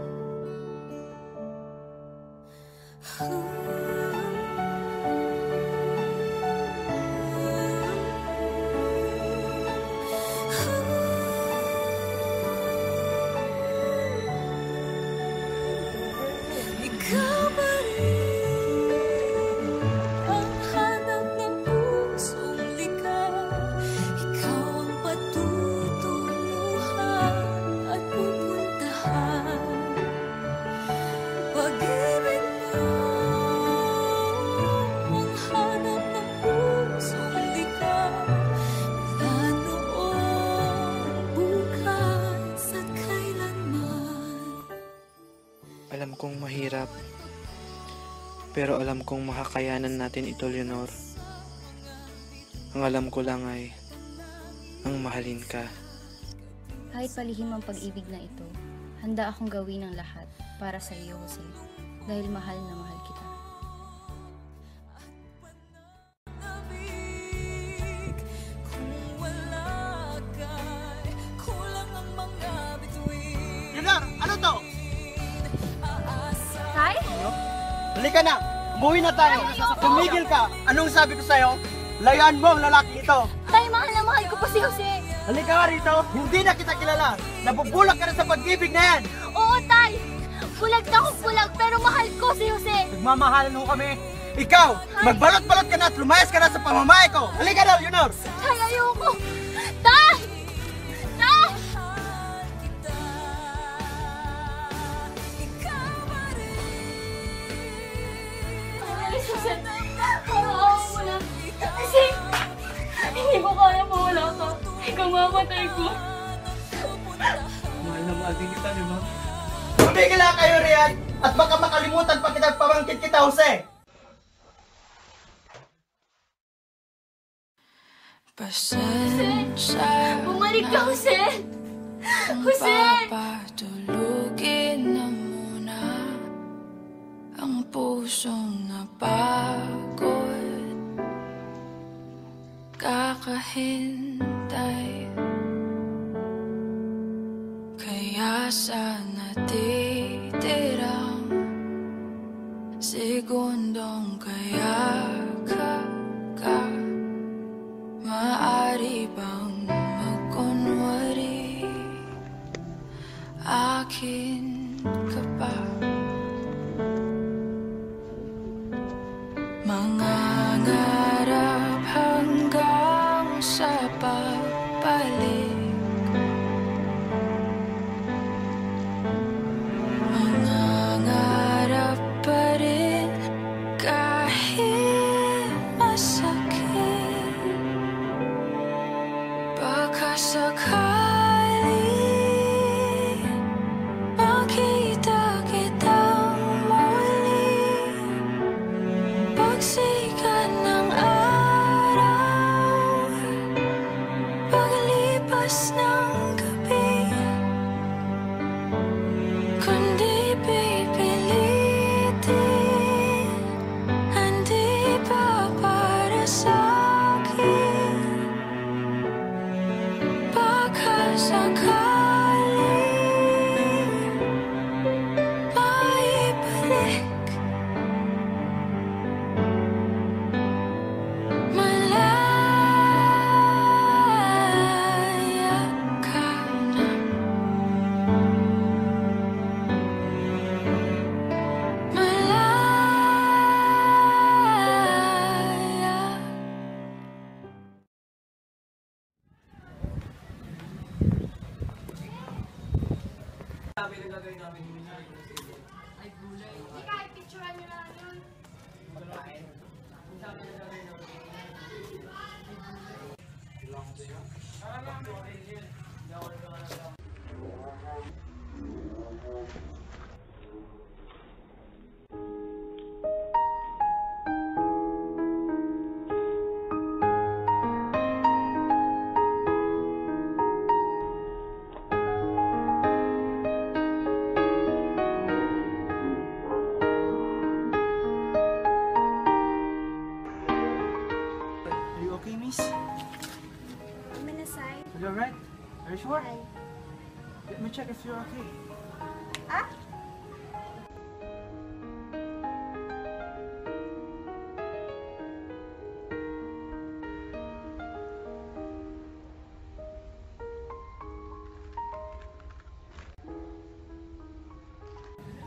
K: Ikaw ba rin ang hanap ng pusong likas? Ikaw ang patutunguhan at pupuntahan. Pag-ibig mo ang hanap ng pusong likas. Mula noon, bukas at kailanman.
O: Alam kong mahirap, pero alam kong makakayanan natin ito, Leonor. Ang alam ko lang ay, ang mahalin ka.
C: Kahit palihim ang pag-ibig na ito, handa akong gawin ang lahat
E: para sa iyo, Jose, dahil mahal na mahal kita.
N: Leonor, ano to?
F: Tay?
N: Halika na! Umuwi na tayo! Tumigil ka! Anong sabi ko sa'yo? Layuan mo ang lalaki ito!
F: Tay, mahal na mahal ko pa si Jose.
N: Halika nga rito! Hindi na kita kilala! Nabubulak ka na sa pag-ibig na yan!
F: Oo, Tay. Bulag na akong bulag, pero mahal ko si Jose.
N: Nagmamahalan mo kami! Ikaw! Magbalot-balot ka na at lumayas ka na sa pamamahay ko! Halika na, Leonor!
F: Tay, ayoko. Tay! Tay! Ay, Jose. Parang mo na. Kasi, hindi ko kaya mawala ka. Ikaw mamatay ko.
J: Mahal na mahal din kita, Leonor.
N: Tumigil lang kayo riyan! At baka makalimutan pa kita pamangkin kita, Jose!
K: Pasensya
F: Bumalik ka, Jose! Jose!
K: Papatulugin na muna ang pusong napagod. Kakahintay kaya sa natitirang segundong kaya ka maaari bang magkunwari akin ka pa? Mangangarap hanggang sa pagbalik, mangangarap pa rin kahit masakit. Baka sakali makita kitang muli, pagsikat ng araw, paglipas ng gabi, kundi pipilitin, hindi pa para sa'kin. Baka sakali maibalik, malaya ka na. Malaya.
J: Are you okay, miss?
D: I'm in a side.
J: Are you alright? Are you sure? Let me check if you're okay.
D: Ah?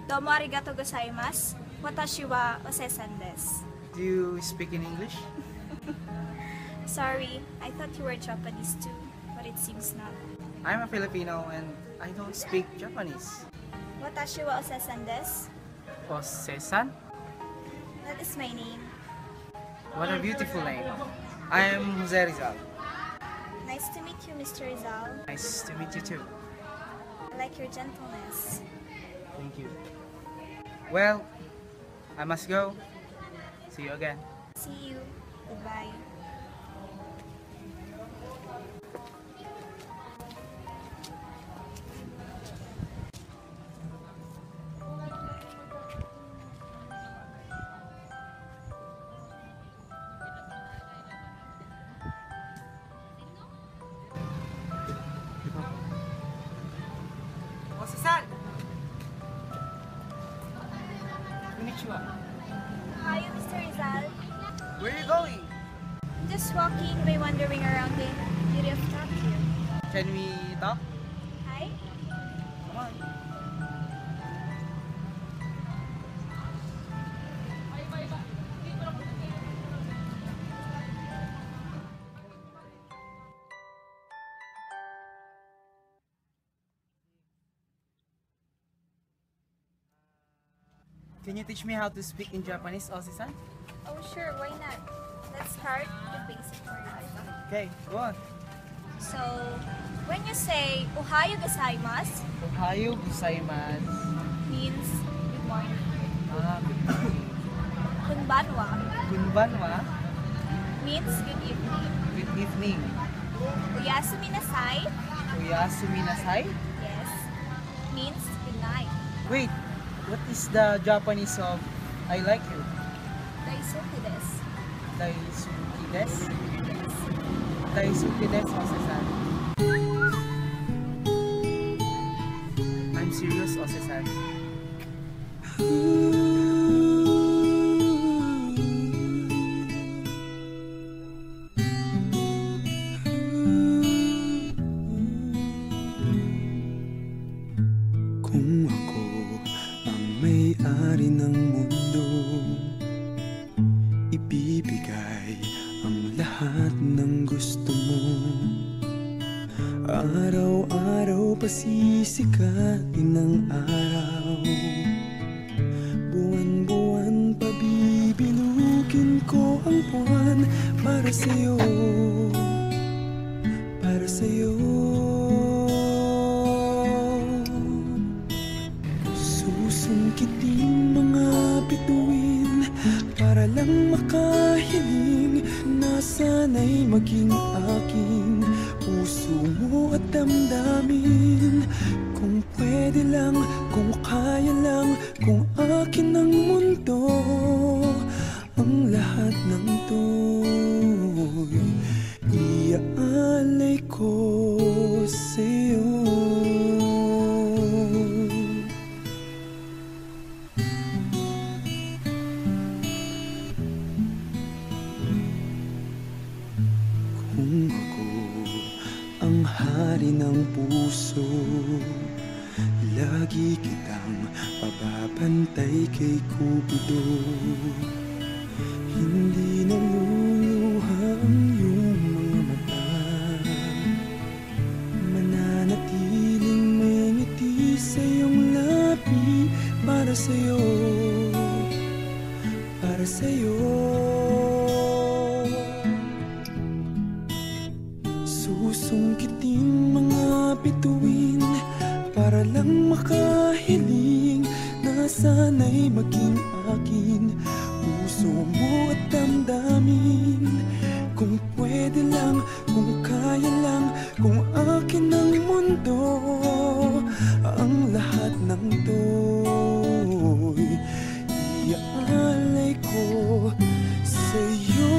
D: Domo arigato gozaimasu. Watashi wa osesan desu.
J: Do you speak in English?
D: Sorry, I thought you were Japanese too, but it seems not.
J: I'm a Filipino and I don't speak Japanese.
D: Watashi wa osesan desu.
J: Osesan?
D: That is my name.
J: What a beautiful name. I am Jose Rizal.
D: Nice to meet you, Mr. Rizal.
J: Nice to meet you too.
D: I like your gentleness.
J: Thank you. Well, I must go. See you again.
D: See you. Goodbye.
M: konnichiwa.
D: Hi, Mr. Rizal.
J: Where are you going?
D: Just walking by wandering around the city of Tokyo.
J: Can we talk?
D: Hi.
J: Come on. Can you teach me how to speak in Japanese, Ozzy-san?
D: Oh, sure, why not? Let's start with basic words.
J: Okay, go on.
D: So, when you say Ohayo gozaimasu,
J: Ohayo gozaimasu.
D: means good morning.
J: Good morning.
D: Konbanwa
J: Konbanwa
D: means good evening.
J: Good evening.
D: Oyasumi nasai,
J: Oyasumi nasai?
D: yes, means good night.
J: Wait, what is the Japanese of I like you?
D: Daisuki desu.
J: Daisuki desu? Daisuki desu, Ose-san. I'm serious, Ose-san.
L: Kung ako ang may-ari ng mundo, ibibigay ang lahat ng gusto mo. Araw-araw pasisikatin ang araw, buwan-buwan pabibilugin ko ang buwan para sa'yo, para sa'yo. Susungkitin mga bituin para lang makahiling na sana'y maging aking puso mo at damdamin. Kung pwede lang, kung kaya lang, kung akin ang mundo, ang lahat ng to'y iaalay ko sa'yo. Kung ako ang hari ng puso, lagi kitang pababantay kay Cupido. Hindi naluluha ang iyong mga mata, mananatiling may ngiti sa iyong labi para sa'yo, para sa'yo. Susungkitin mga bituin para lang makahiling na sana'y maging akin puso mo at damdamin. Kung pwede lang, kung kaya lang, kung akin ang mundo, ang lahat ng to'y iaalay ko sa'yo.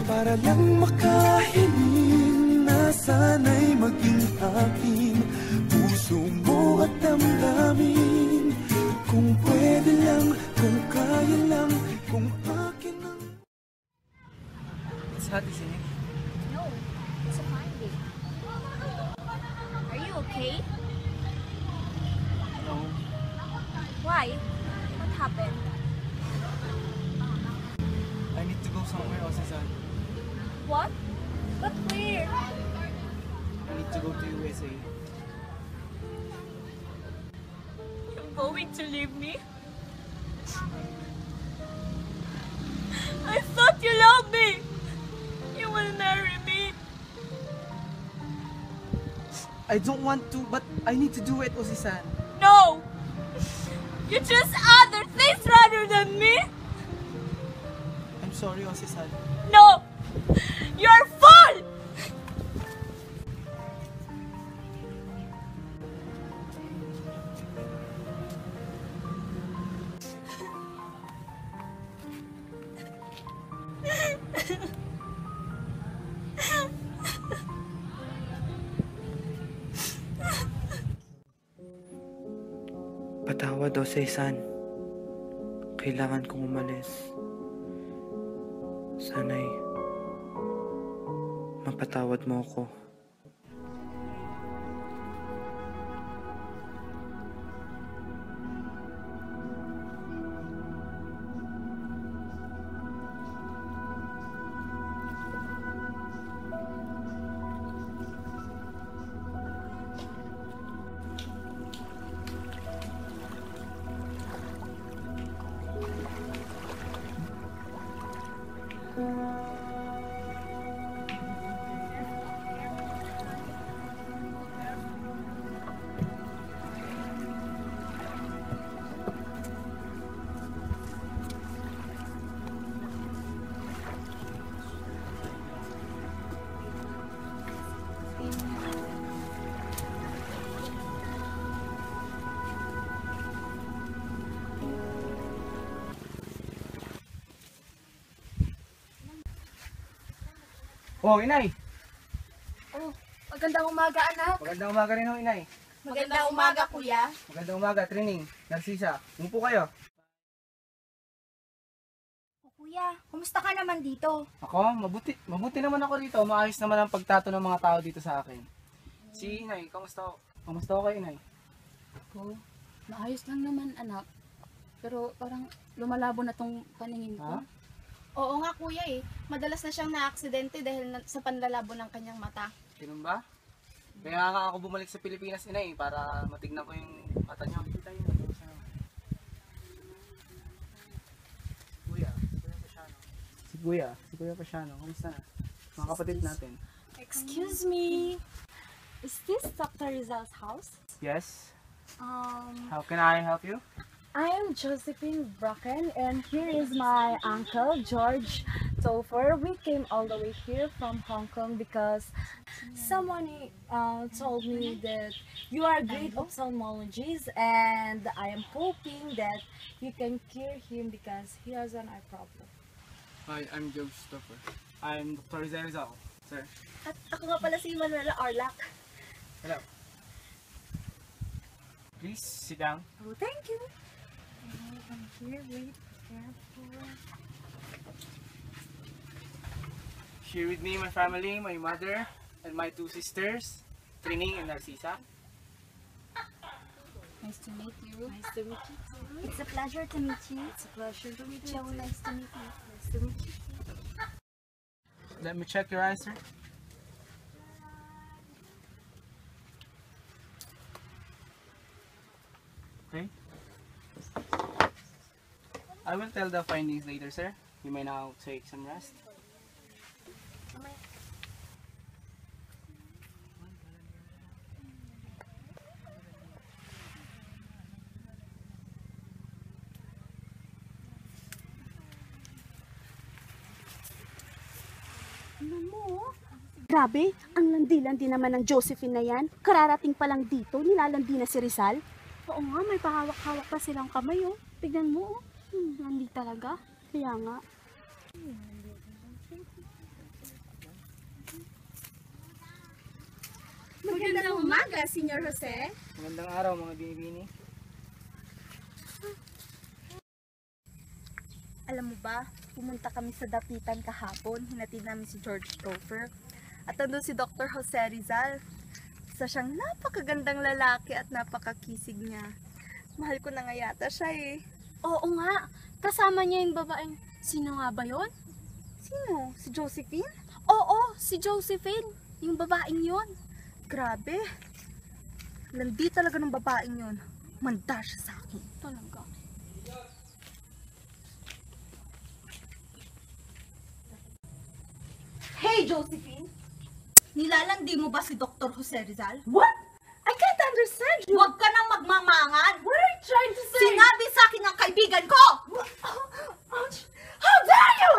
L: Para lang makahiling na sana'y maging akin puso mo at damdamin. Kung pwede lang, kung kaya lang, kung akin ang...
J: It's hot, isn't it?
D: No, it's a fine day. Are you okay?
J: No.
D: Why? What happened?
J: I need to go somewhere, Ose-san.
D: What? But where?
J: I need to go to USA.
D: You're going to leave me? I thought you loved me! You will marry me!
J: I don't want to, but I need to do it, Ose-san.
D: No! You choose other things rather than me!
J: I'm sorry, Ose-san.
D: No! You're a fool!
O: Patawad, Osei-san. Kailangan kong umalis. Sana'y mapatawad mo ako.
J: Oh, inay!
H: Oh, magandang umaga, anak.
J: Magandang umaga rin ho, inay.
H: Magandang umaga, kuya.
J: Magandang umaga, Trining. Narcisa, umupo kayo.
H: Kuya, kumusta ka naman dito?
J: Ako, mabuti naman ako rito. Maayos naman ang pagtato ng mga tao dito sa akin. Si inay, kamusta ko kay inay?
P: Ako, maayos lang naman, anak. Pero parang lumalabo na tong paningin ko.
J: Ha?
H: Oo nga, kuya eh. Madalas na siyang na-aksidente dahil sa panlalabo ng kanyang mata.
J: Ganun ba? Kaya nga ako bumalik sa Pilipinas, inay, para matignan ko yung mata niyo. Kita niyo, kamusta naman? Si Kuya Pasiano, kamusta na? Mga kapatid natin.
A: Excuse me. Is this Dr. Rizal's house?
J: Yes? How can I help you?
A: I am Josephine Bracken, and here is my uncle, George Topher. We came all the way here from Hong Kong because someone told me that you are great ophthalmologist, and I am hoping that you can cure him because he has an eye problem.
J: Hi, I'm George Topher. I'm Dr. Rizal, sir.
H: At ako nga pala si Manuela Arlac.
J: Hello. Please, sit down.
H: Oh, thank you.
A: I'm here, wait, careful.
J: Here with me, my family, my mother, and my two sisters, Trining and Narcisa.
P: Nice to meet you.
A: Nice to meet you too.
H: It's a pleasure to meet you.
A: It's a pleasure to meet you.
H: So nice to meet you.
A: Nice to meet you.
J: Let me check your eyes, sir. Okay. I will tell the findings later, sir. You may now take some rest.
Q: Tingnan mo, grabe, ang landi-landi naman ng Josephine na yan. Kararating pa lang dito, nilalandi na si Rizal. Oo nga, may pahawak-hawak pa silang kamay, oh. Tignan mo, oh. Landi talaga. Kaya nga.
H: Magandang umaga, Senyor Jose.
J: Magandang araw, mga binibini.
Q: Alam mo ba, pumunta kami sa dapitan kahapon, hinatid namin si George Topher. At nandun si Dr. Jose Rizal. Isa siyang napakagandang lalaki at napakakisig niya. Mahal ko na nga yata siya eh.
H: Oo nga, kasama niya yung babaeng, sino nga ba yon?
Q: Sino? Si Josephine?
H: Oo, si Josephine, yung babaeng yon.
Q: Grabe. Landi talaga ng babaeng yon. Manda siya sa akin.
H: Talaga.
Q: Hey, Josephine! Nilalandi mo ba si Dr. Jose Rizal?
H: What? I can't understand you.
Q: Huwag ka nang magmamangan!
H: What are you trying to say?
Q: Sinabi sa akin ng kaibigan ko!
H: How dare you!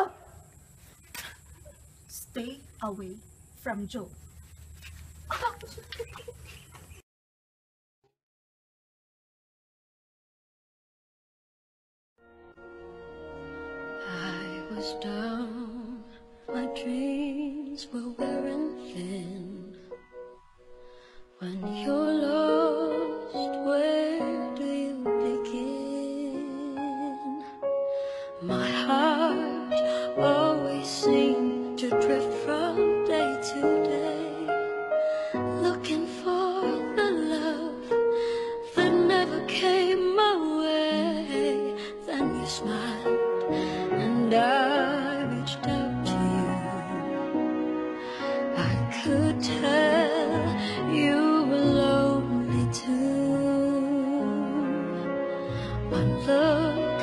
Q: Stay away from Joe.
K: I was down My dreams were wearing thin. When you're lost, where do you begin? My heart always seemed to drift from day to day, looking for the love that never came my way. Then you smiled and I reached out to you. I could tell you were lonely too. One look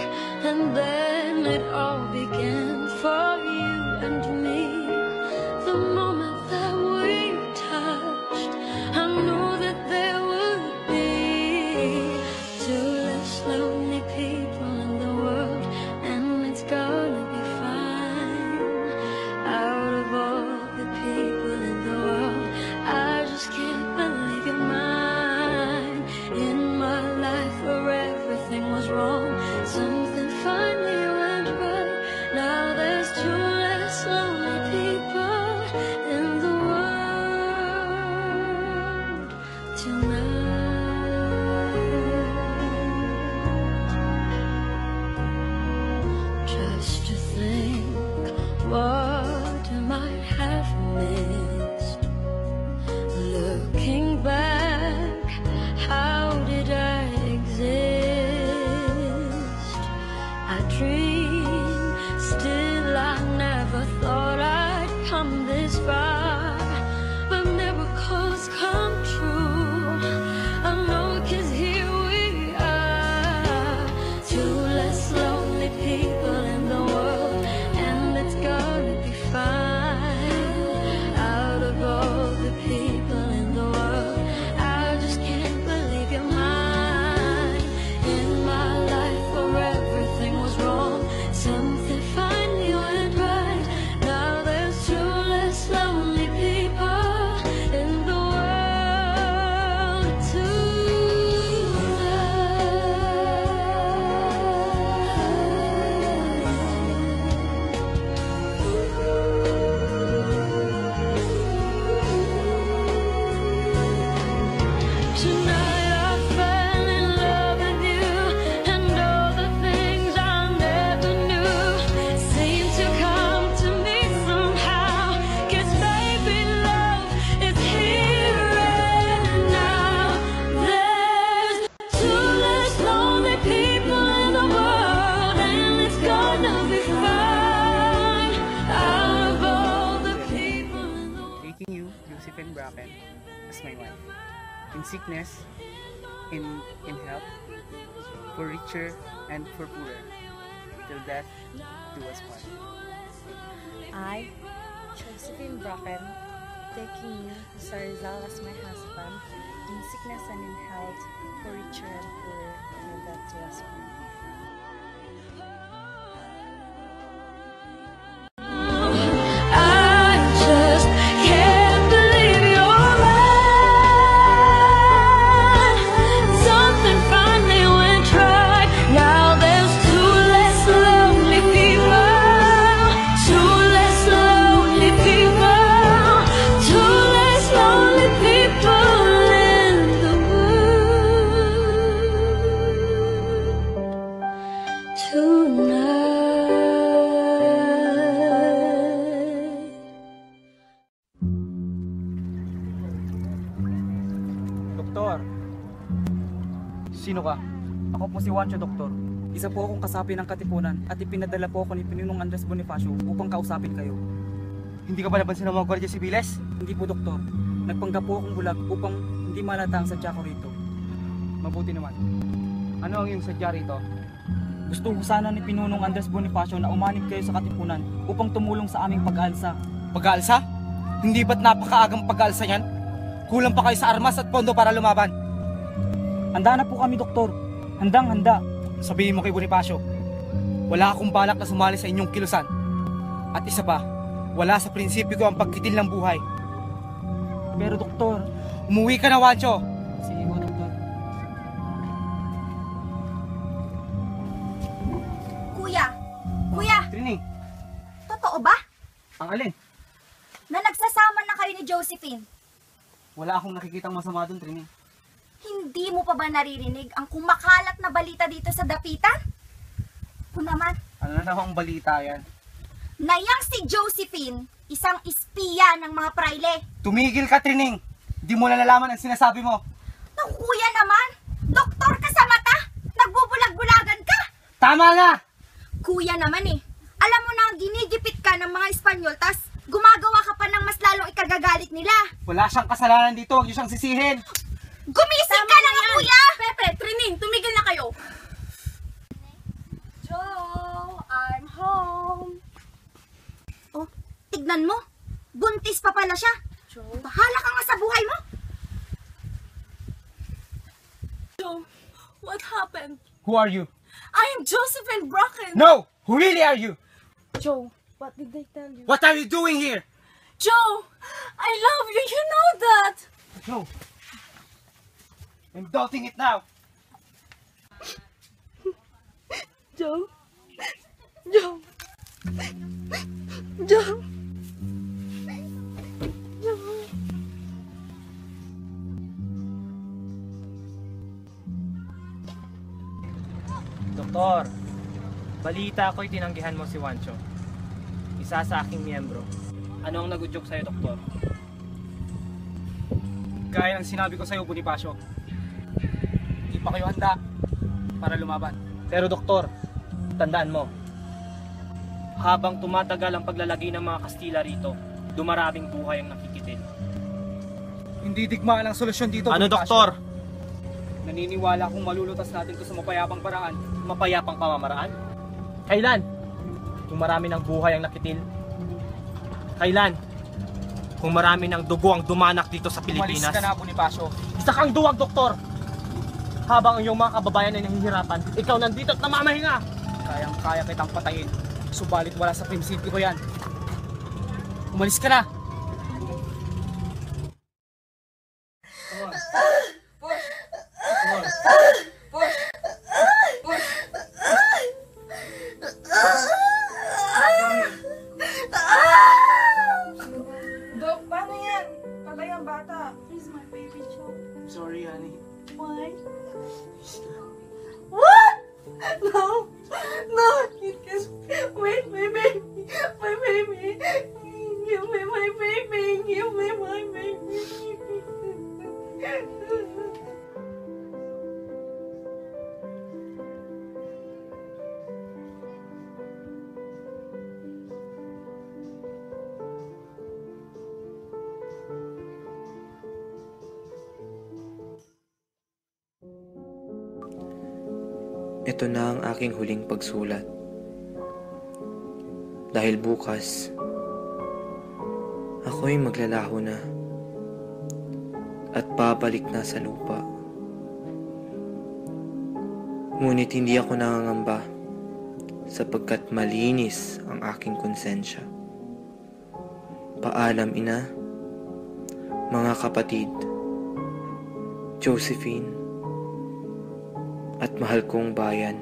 K: and then it all began for you and me. The moment that we touched, I knew that there would be two less lonely people in the world, and it's gonna be fine. Out of all the people in the world, I just can't believe you're mine. In my life where everything was wrong, something finally went right. Now there's two less lonely people in the world tonight. Just to think what I might have missed. Looking back, how did I exist? I dreamed, still I never thought I'd come this far. But miracles come true, I know, 'cause here we are. Two less lonely people in the world, and it's gonna be fine. Out of all the people in the world, I just can't believe you're mine. In my life where everything was wrong, something finally went right. Now there's two less lonely people in the world Tonight I fell in love with you, and all the things I never knew seem to come to me somehow. 'Cause baby, love is here and now. There's two less lonely people in the world, and it's gonna be fine. Out of all the people in the world.
J: Taking you, Josephine Bracken, as my wife. In sickness, in health, for richer and for poorer, till death do us part.
A: I, Josephine Bracken, taking you, Mr. Rizal, as my husband, in sickness and in health, for richer and poorer, till death do us part.
K: I just can't believe you're mine. Something finally went right. Now there's two less lonely people. Two less lonely people. Two less lonely people in the world tonight.
I: Doktor! Sino ka? Ako po si Juancho, Doktor. Isa po akong kasapi ng Katipunan at ipinadala po ako ni Pinunong Andres Bonifacio upang kausapin kayo.
J: Hindi ka ba napansin ng mga Guardia Civiles?
I: Hindi po, Doktor. Nagpanggap po akong bulag upang hindi malata ang sadya ko rito.
J: Mabuti naman. Ano ang iyong sadya rito?
I: Gusto ko sana ni Pinunong Andres Bonifacio na umanib kayo sa Katipunan upang tumulong sa aming pag-aalsa.
J: Pag-aalsa? Hindi ba't napakaagang pag-aalsa yan? Kulang pa kayo sa armas at pondo para lumaban.
I: Handa na po kami, Doktor. Handang-handa.
J: Sabihin mo kay Bonifacio, wala akong balak na sumali sa inyong kilusan. At isa pa, wala sa prinsipyo ko ang pagkitil ng buhay.
I: Pero Doktor,
J: umuwi ka na, Juancho.
I: Sige po, Doktor.
Q: Kuya! Kuya!
J: Trini,
Q: Totoo ba?
J: ang
M: alin?
R: Na nagsasama na kayo ni Josephine.
M: Wala akong nakikitang masama doon, Trining.
R: Hindi mo pa ba naririnig ang kumakalat na balita dito sa dapitan? Kung naman,
M: Ano na namang balita yan?
R: na yang si Josephine, isang espiya ng mga praile.
M: Tumigil ka, Trining! Di mo na nalaman ang sinasabi mo.
R: Naku, kuya naman, doktor ka sa mata, nagbubulag-bulagan ka.
M: Tama na!
R: Kuya naman eh, alam mo na ginigipit ka ng mga Espanyol, tas gumagawa ka pa ng mas lalong ikagagalit nila.
M: Wala siyang kasalanan dito, huwag niyo siyang sisihin.
R: Gumising ka na nga, kuya!
F: Pepe, Trining, tumigil na kayo.
R: Joe, I'm home. Oh, tignan mo. Buntis pa pala siya.
F: Joe?
R: Bahala ka nga sa buhay mo.
F: Joe, what happened?
M: Who are you?
F: I am Josephine Bracken.
M: No! Who really are you?
F: Joe, what did they tell you?
M: What are you doing here?
F: Joe, I love you. You know that.
M: No. I'm doubting it now.
F: Joe. Joe. Joe.
I: Doktor, balita ko'y tinanggihan mo si Juancho. Isa sa aking miyembro. Ano ang nagudyok sa'yo, Doktor?
M: Gaya ng sinabi ko sa'yo, Bonifacio. Hindi pa kayo handa para lumaban.
I: Pero Doktor, tandaan mo, habang tumatagal ang paglalagay ng mga Kastila rito, dumaraming buhay ang nakikitil.
M: Hindi digmaan ang solusyon dito,
I: Ano,
M: Bonifacio.
I: Doktor?
M: Naniniwala akong malulutas natin to sa mapayapang paraan.
I: Mapayapang pamamaraan? Kailan? Kung marami ng buhay ang nakitil? Kailan? Kung marami ng dugo ang dumanak dito sa Pilipinas?
M: Umalis ka na, Bonifacio.
I: Isa kang duwag, Doktor! Habang ang iyong mga kababayan ay nahihirapan, ikaw nandito at namamahinga!
M: Kayang-kaya kitang patayin. Subalit wala sa prinsipyo ko yan. Umalis ka na!
Q: Dok, paano yan? Patay ang bata.
F: He's my baby, Joe.
M: Sorry, honey.
F: Why? What? No. No, you can't. Wait, my baby. My baby. Give me my baby. Give me my baby.
O: Ito na ang aking huling pagsulat. Dahil bukas, ako'y maglalaho na at babalik na sa lupa. Ngunit hindi ako nangangamba sapagkat malinis ang aking konsensya. Paalam, ina, mga kapatid, Josephine, at mahal kong bayan.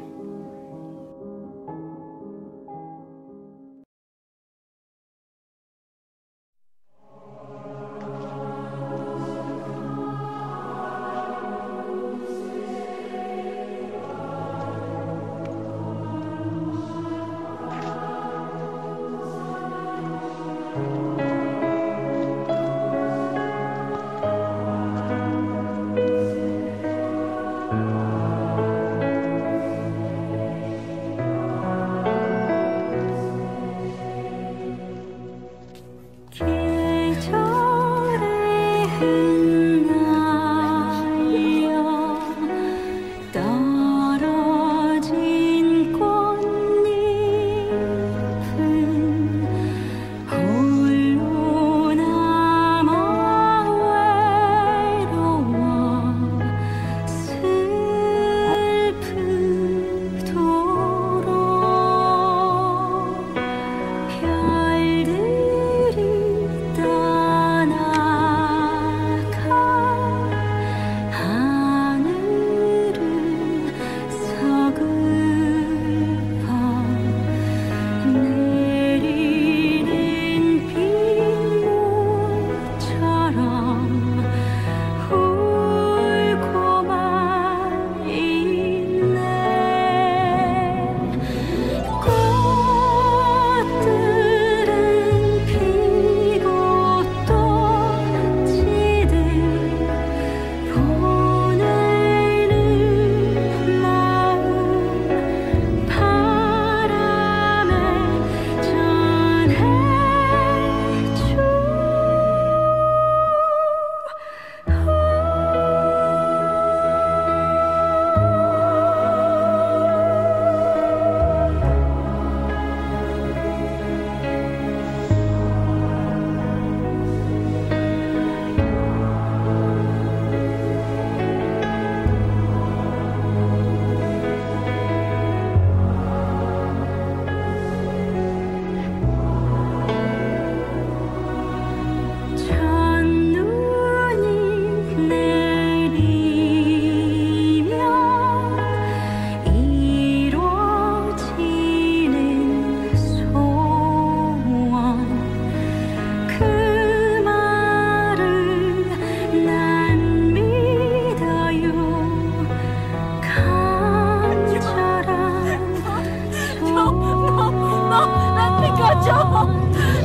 K: mo! Let me go, Joe!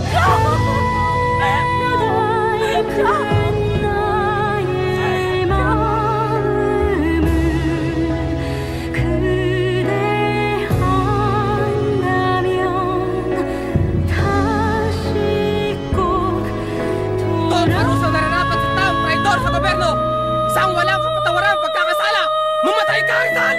K: Joe!
S: Parusa na nararapat sa taong traidor sa gobyerno! Isang walang kapatawaran pagkakasala! Mamatay ka, Rizal!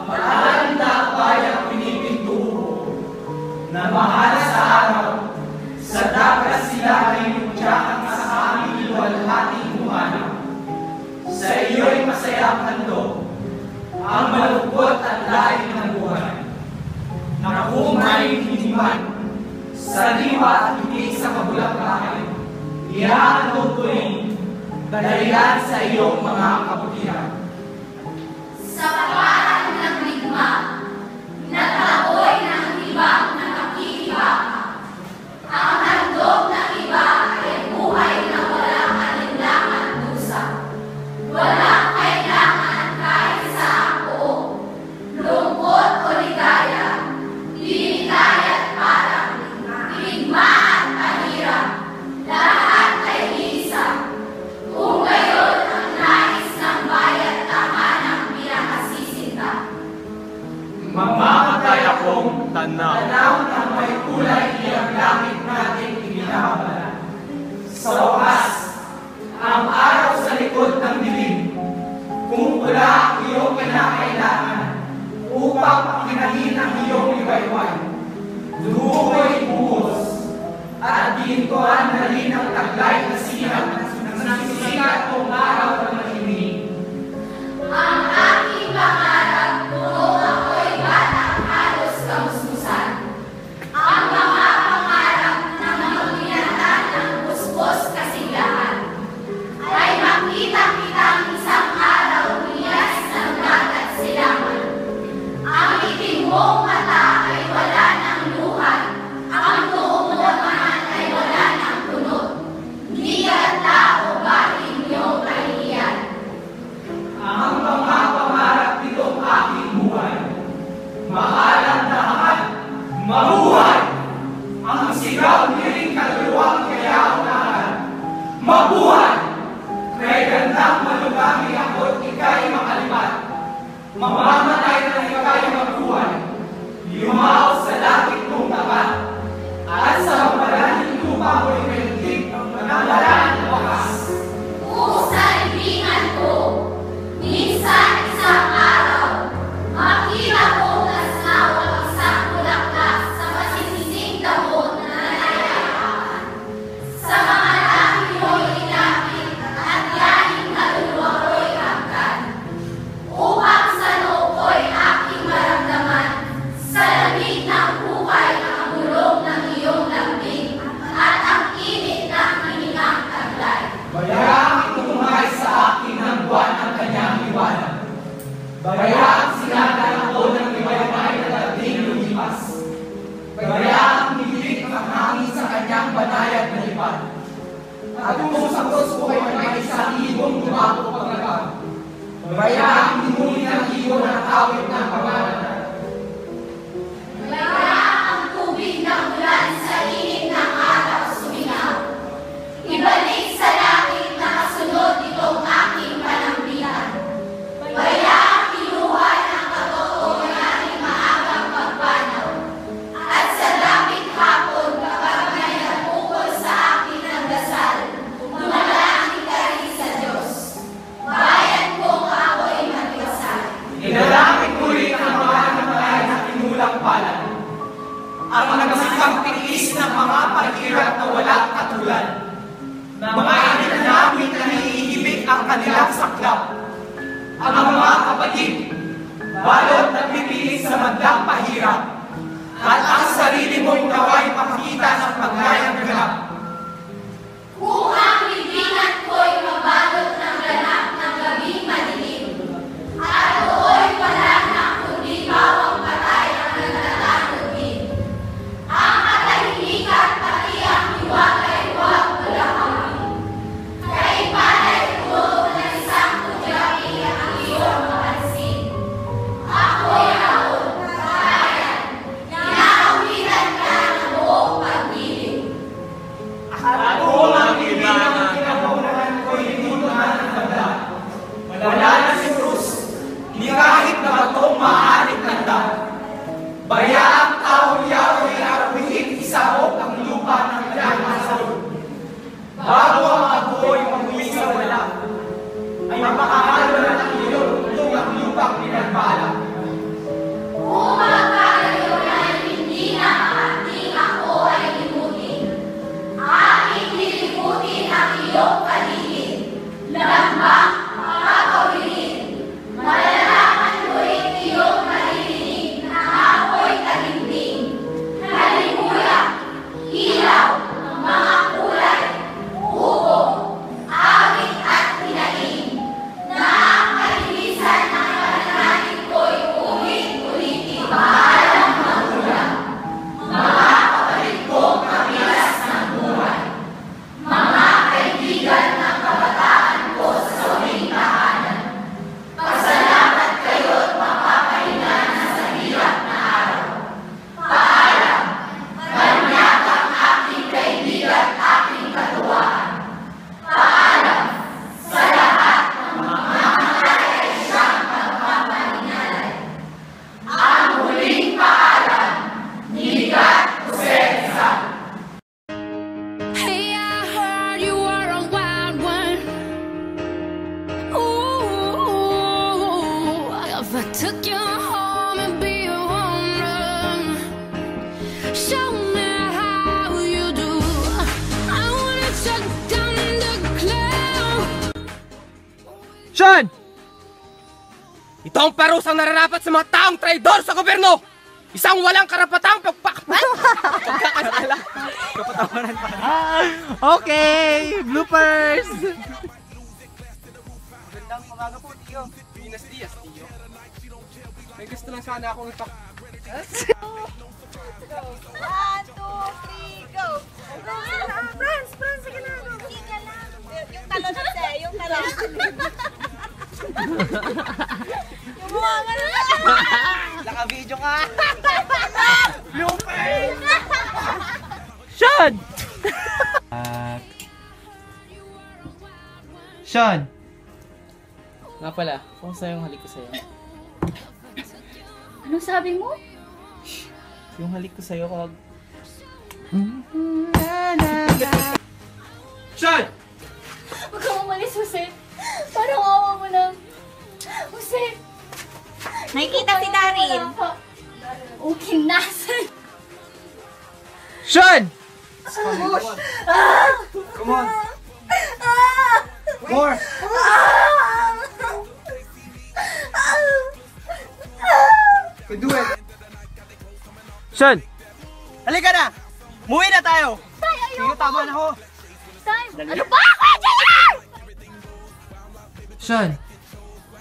T: Mahal na bayang pinipintuho na mahal sa araw, sa dagat sila ay mutyakan sa aming luwalhating buhanan. Sa iyo'y masayang handog, ang malungkot at lain ng buhay. Na kung may hindi man, sa liwa at hindi sa kabulak-lakin, iaanong ko rin dahilan sa iyong mga kabutihan.
K: Sa paraan ng ligma, nataoy ng ibang nakikibaka. Ang handog ng iba ay buhay na walang alinlangan dusa. Walang kailangan kahit sa ako, lungkot o ligaya, binigay at parang, ligma at mahirap, lahat ay isa. Kung gayon ang nais ng bayat tahanang pinakasisinta.
T: Mamamatay akong tanaw na may kulay iyang langit nating ibinabala. Sa wakas, ang araw sa likod ng dilim, kung wala ang iyong kinakailangan upang pakinahin ang iyong liwayway, dugo ko'y buhos at gintuan na rin ang taglay na sinag ng sisikat kong araw na mahinig.
K: Ang aking pangarap noong ako'y batang halos kamusmusan. Ang mga pangarap na magpinatan ng puspos kasiglahan ay makita-kitang isang araw niyas ng dagat silangan. Ang itim mong mata ay wala ng luhan, ang noo mo naman ay wala
T: at kung sa Diyos ko ay may isang ibong dumapo paglagang. Bayaang tinuli ng ibon ang awit ng pangalanan.
K: Kaya ang tubig ng ulan sa init ng araw sumingaw. Ibalik sa langit na kasunod itong aking panambihan. Kaya ang kinuha ng katotohanan ng aking maagang pagpanaw. At sa dapit hapon kapag may nagpukol sa akin ng dasal, tumalangin ka rin sa Diyos. Bayan kong ako'y magdasal.
T: Inalangit ko rin ang mga namatay na tinulang palad. Ang nagsikang tiis ng mga paghirap na walang katulad. Mga inanamit na naiihibig ang kanilang saklap. Ang mga kapatid, balot na pipilit sa madlang pahirap. At ang sarili mong naway makakita ng paglayang ganap.
K: Kung ang libingan ko'y mabalot ng ganap ng gabing madilim, at do'y wala na kundi bawang patay ang nagtatanod din. Ang katahimikan pati ang hiwagay huwag malakawin. Kay panay tulog ng isang kudyaki ang iyong mapansin. Ako'y raon, kakayan, inaawitan ka ng buong pag-ibig.
T: At kung ang ibig ng kinabunan ko'y tinutunan ng banda, wala na si Cruz, ni kahit na batong maaaring tanda. Bayaang taong yao'y arawihin isahog ang lupa ng kanyang masalod. Bago ang apoy mag-uwi sa wala, ay mapakakalo na ng iyong tulong ang lupang pinagpala.
K: Kung magkakaroon ay hindi na ating ako ay limutin. Aking lilimutin ang iyong paligid. Lambak, kakawinin. Malalaman ko rin iyong maririnig na ako'y taginding. Halimuya, ilaw, mga kulay, upo, awit at hinaing. Na ang kalinisan ng pananalig ko'y ulit-ulitin maalam magulang. Mga kapatid kong kabilas ng buhay. Mga kaibigan ng kabataan ko sa huling tahanan. Pasalamat kayo't mapapahinga na sa hirap na araw. Paalam, banyak ang aking kaibigan, aking katuwaan. Paalam, sa lahat ng mga ay siyang magpapahingalay. Ang huling paalam, ni God Jose Rizal.
U: Hey, I heard you were a wild one. Ooh, if I took you home and be a home run, show me how you do. I wanna shut down the cloud.
S: Sean! Ito ang parusang nararapat sa mga taong traidor sa gobyerno! Isang walang karapatang pagkakasala.
M: Kapatawaran pa. Okay, bloopers!
I: Magandang umaga po, Tio. Buenos dias, Tio. May gusto lang sana akong ipak...
Q: 1, 2, 3, go! Friends, sige na. Sige lang. Yung talon na yung talon. Yung mga na.
N: Naka-video ka!
I: Bloopers!
M: Sean! Sean!
J: Nga pala, kung sa'yo yung halik ko sa'yo.
F: Ano sabi mo?
J: Yung halik ko sa'yo kag...
S: Sean!
F: Huwag kang umalis, Jose. Parang awa mo na. Jose!
Q: Nakikita si Darin.
F: Okay, nasan?
M: Sean!
I: Come on! More! You do it!
M: Sean!
N: Halika na! Muwi na tayo!
F: Tay, ayoko!
N: Sige, tama na ho!
F: Tay, ano ba ako? Diyan!
M: Sean!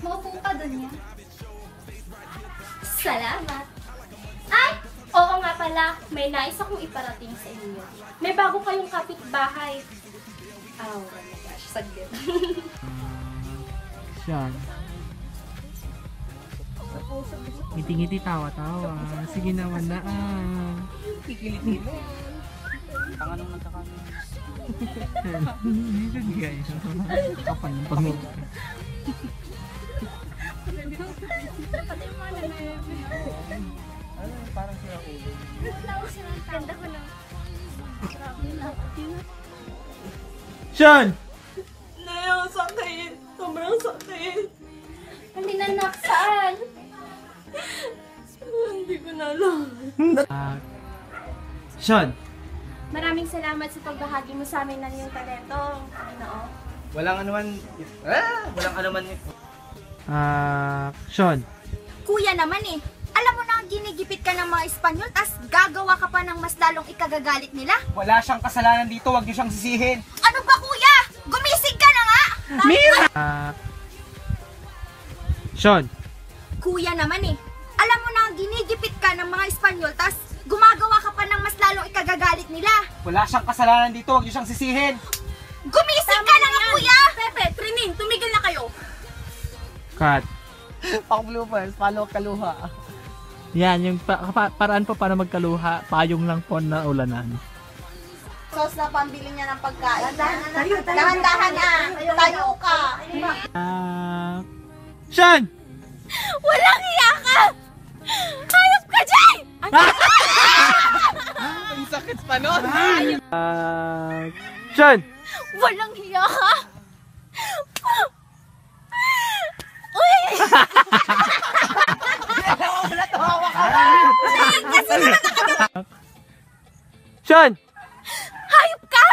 F: Maupo ka dun niya. Salamat! Ay! Oo nga pala, may nais akong iparating sa inyo. May bago kayong kapitbahay.
H: Oh my gosh, saglit.
B: Sean. Ngiti-ngiti, tawa-tawa. Sige naman na.
J: Kikiliti mo. Tanga nung nagkakami.
B: Guys, kapal ng pangit.
J: Parang sila ulo.
H: Ganda ko lang.
B: Sean!
H: Leo, sakit. Sobrang sakit. Hindi na naksaan. Hindi ko na alam.
B: Sean!
H: Maraming salamat sa pagbahagi mo sa amin ng iyong talento, Ginoo.
J: Walang anuman. Walang anuman.
B: Sean!
R: Kuya naman eh. Alam mo na ginigipit ka ng mga Espanyol, tas gagawa ka pa ng mas lalong ikagagalit nila?
J: Wala siyang kasalanan dito, wag niyo siyang sisihin.
R: Ano ba kuya? Gumising ka na nga!
B: Mira! Sean!
R: Kuya naman eh. Alam mo na ginigipit ka ng mga Espanyol, tas gumagawa ka pa ng mas lalong ikagagalit nila.
J: Wala siyang kasalanan dito, wag niyo siyang sisihin.
R: Gumising ka na nga kuya!
H: Pepe, Trinin, tumigil na kayo.
B: Cut.
J: Pang-bloopers, follow kaluha.
B: Yan, yung paraan po para magkaluha, payong lang po na ulanan.
R: Sauce na pambili niya ng pagkain. Dahan-dahan na. Tayo ka.
B: Sean!
R: Walang hiya ka! Hayop ka dyan!
J: Ang sakit pa nun!
B: Sean!
R: Walang hiya ka! Uy! Natawa ka na! Kasi naman nakatawa!
B: Sean!
R: Hayop ka!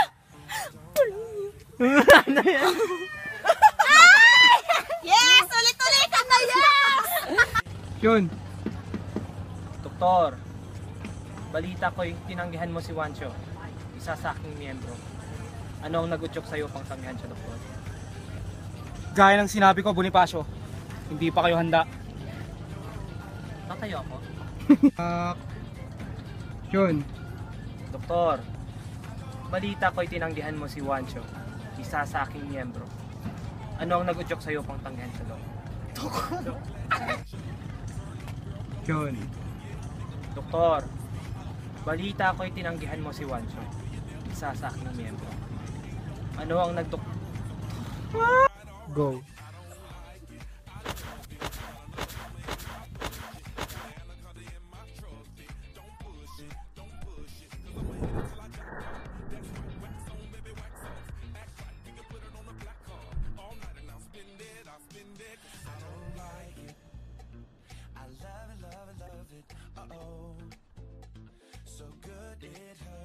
B: Ano yan?
R: Yes! Ulit-ulitan na yes!
B: Yun.
V: Doktor, balita ko'y tinanggihan mo si Juancho, isa sa aking miyembro. Ano ang nagutyok sa'yo pang tanggihan siya, Doktor?
J: Gaya ng sinabi ko, Bonifacio, hindi pa kayo handa.
V: Tatayo ako?
J: Yun.
V: Doktor, balita ko'y tinanggihan mo si Juancho, isa sa aking miyembro. Ano ang nagutyok sa'yo pang tanggihan siya, Doktor?
J: Yun.
V: Doktor, balita ko'y tinanggihan mo si Juancho, isa sa aking miyembro. Ano ang
B: Go.
L: So good it hurts.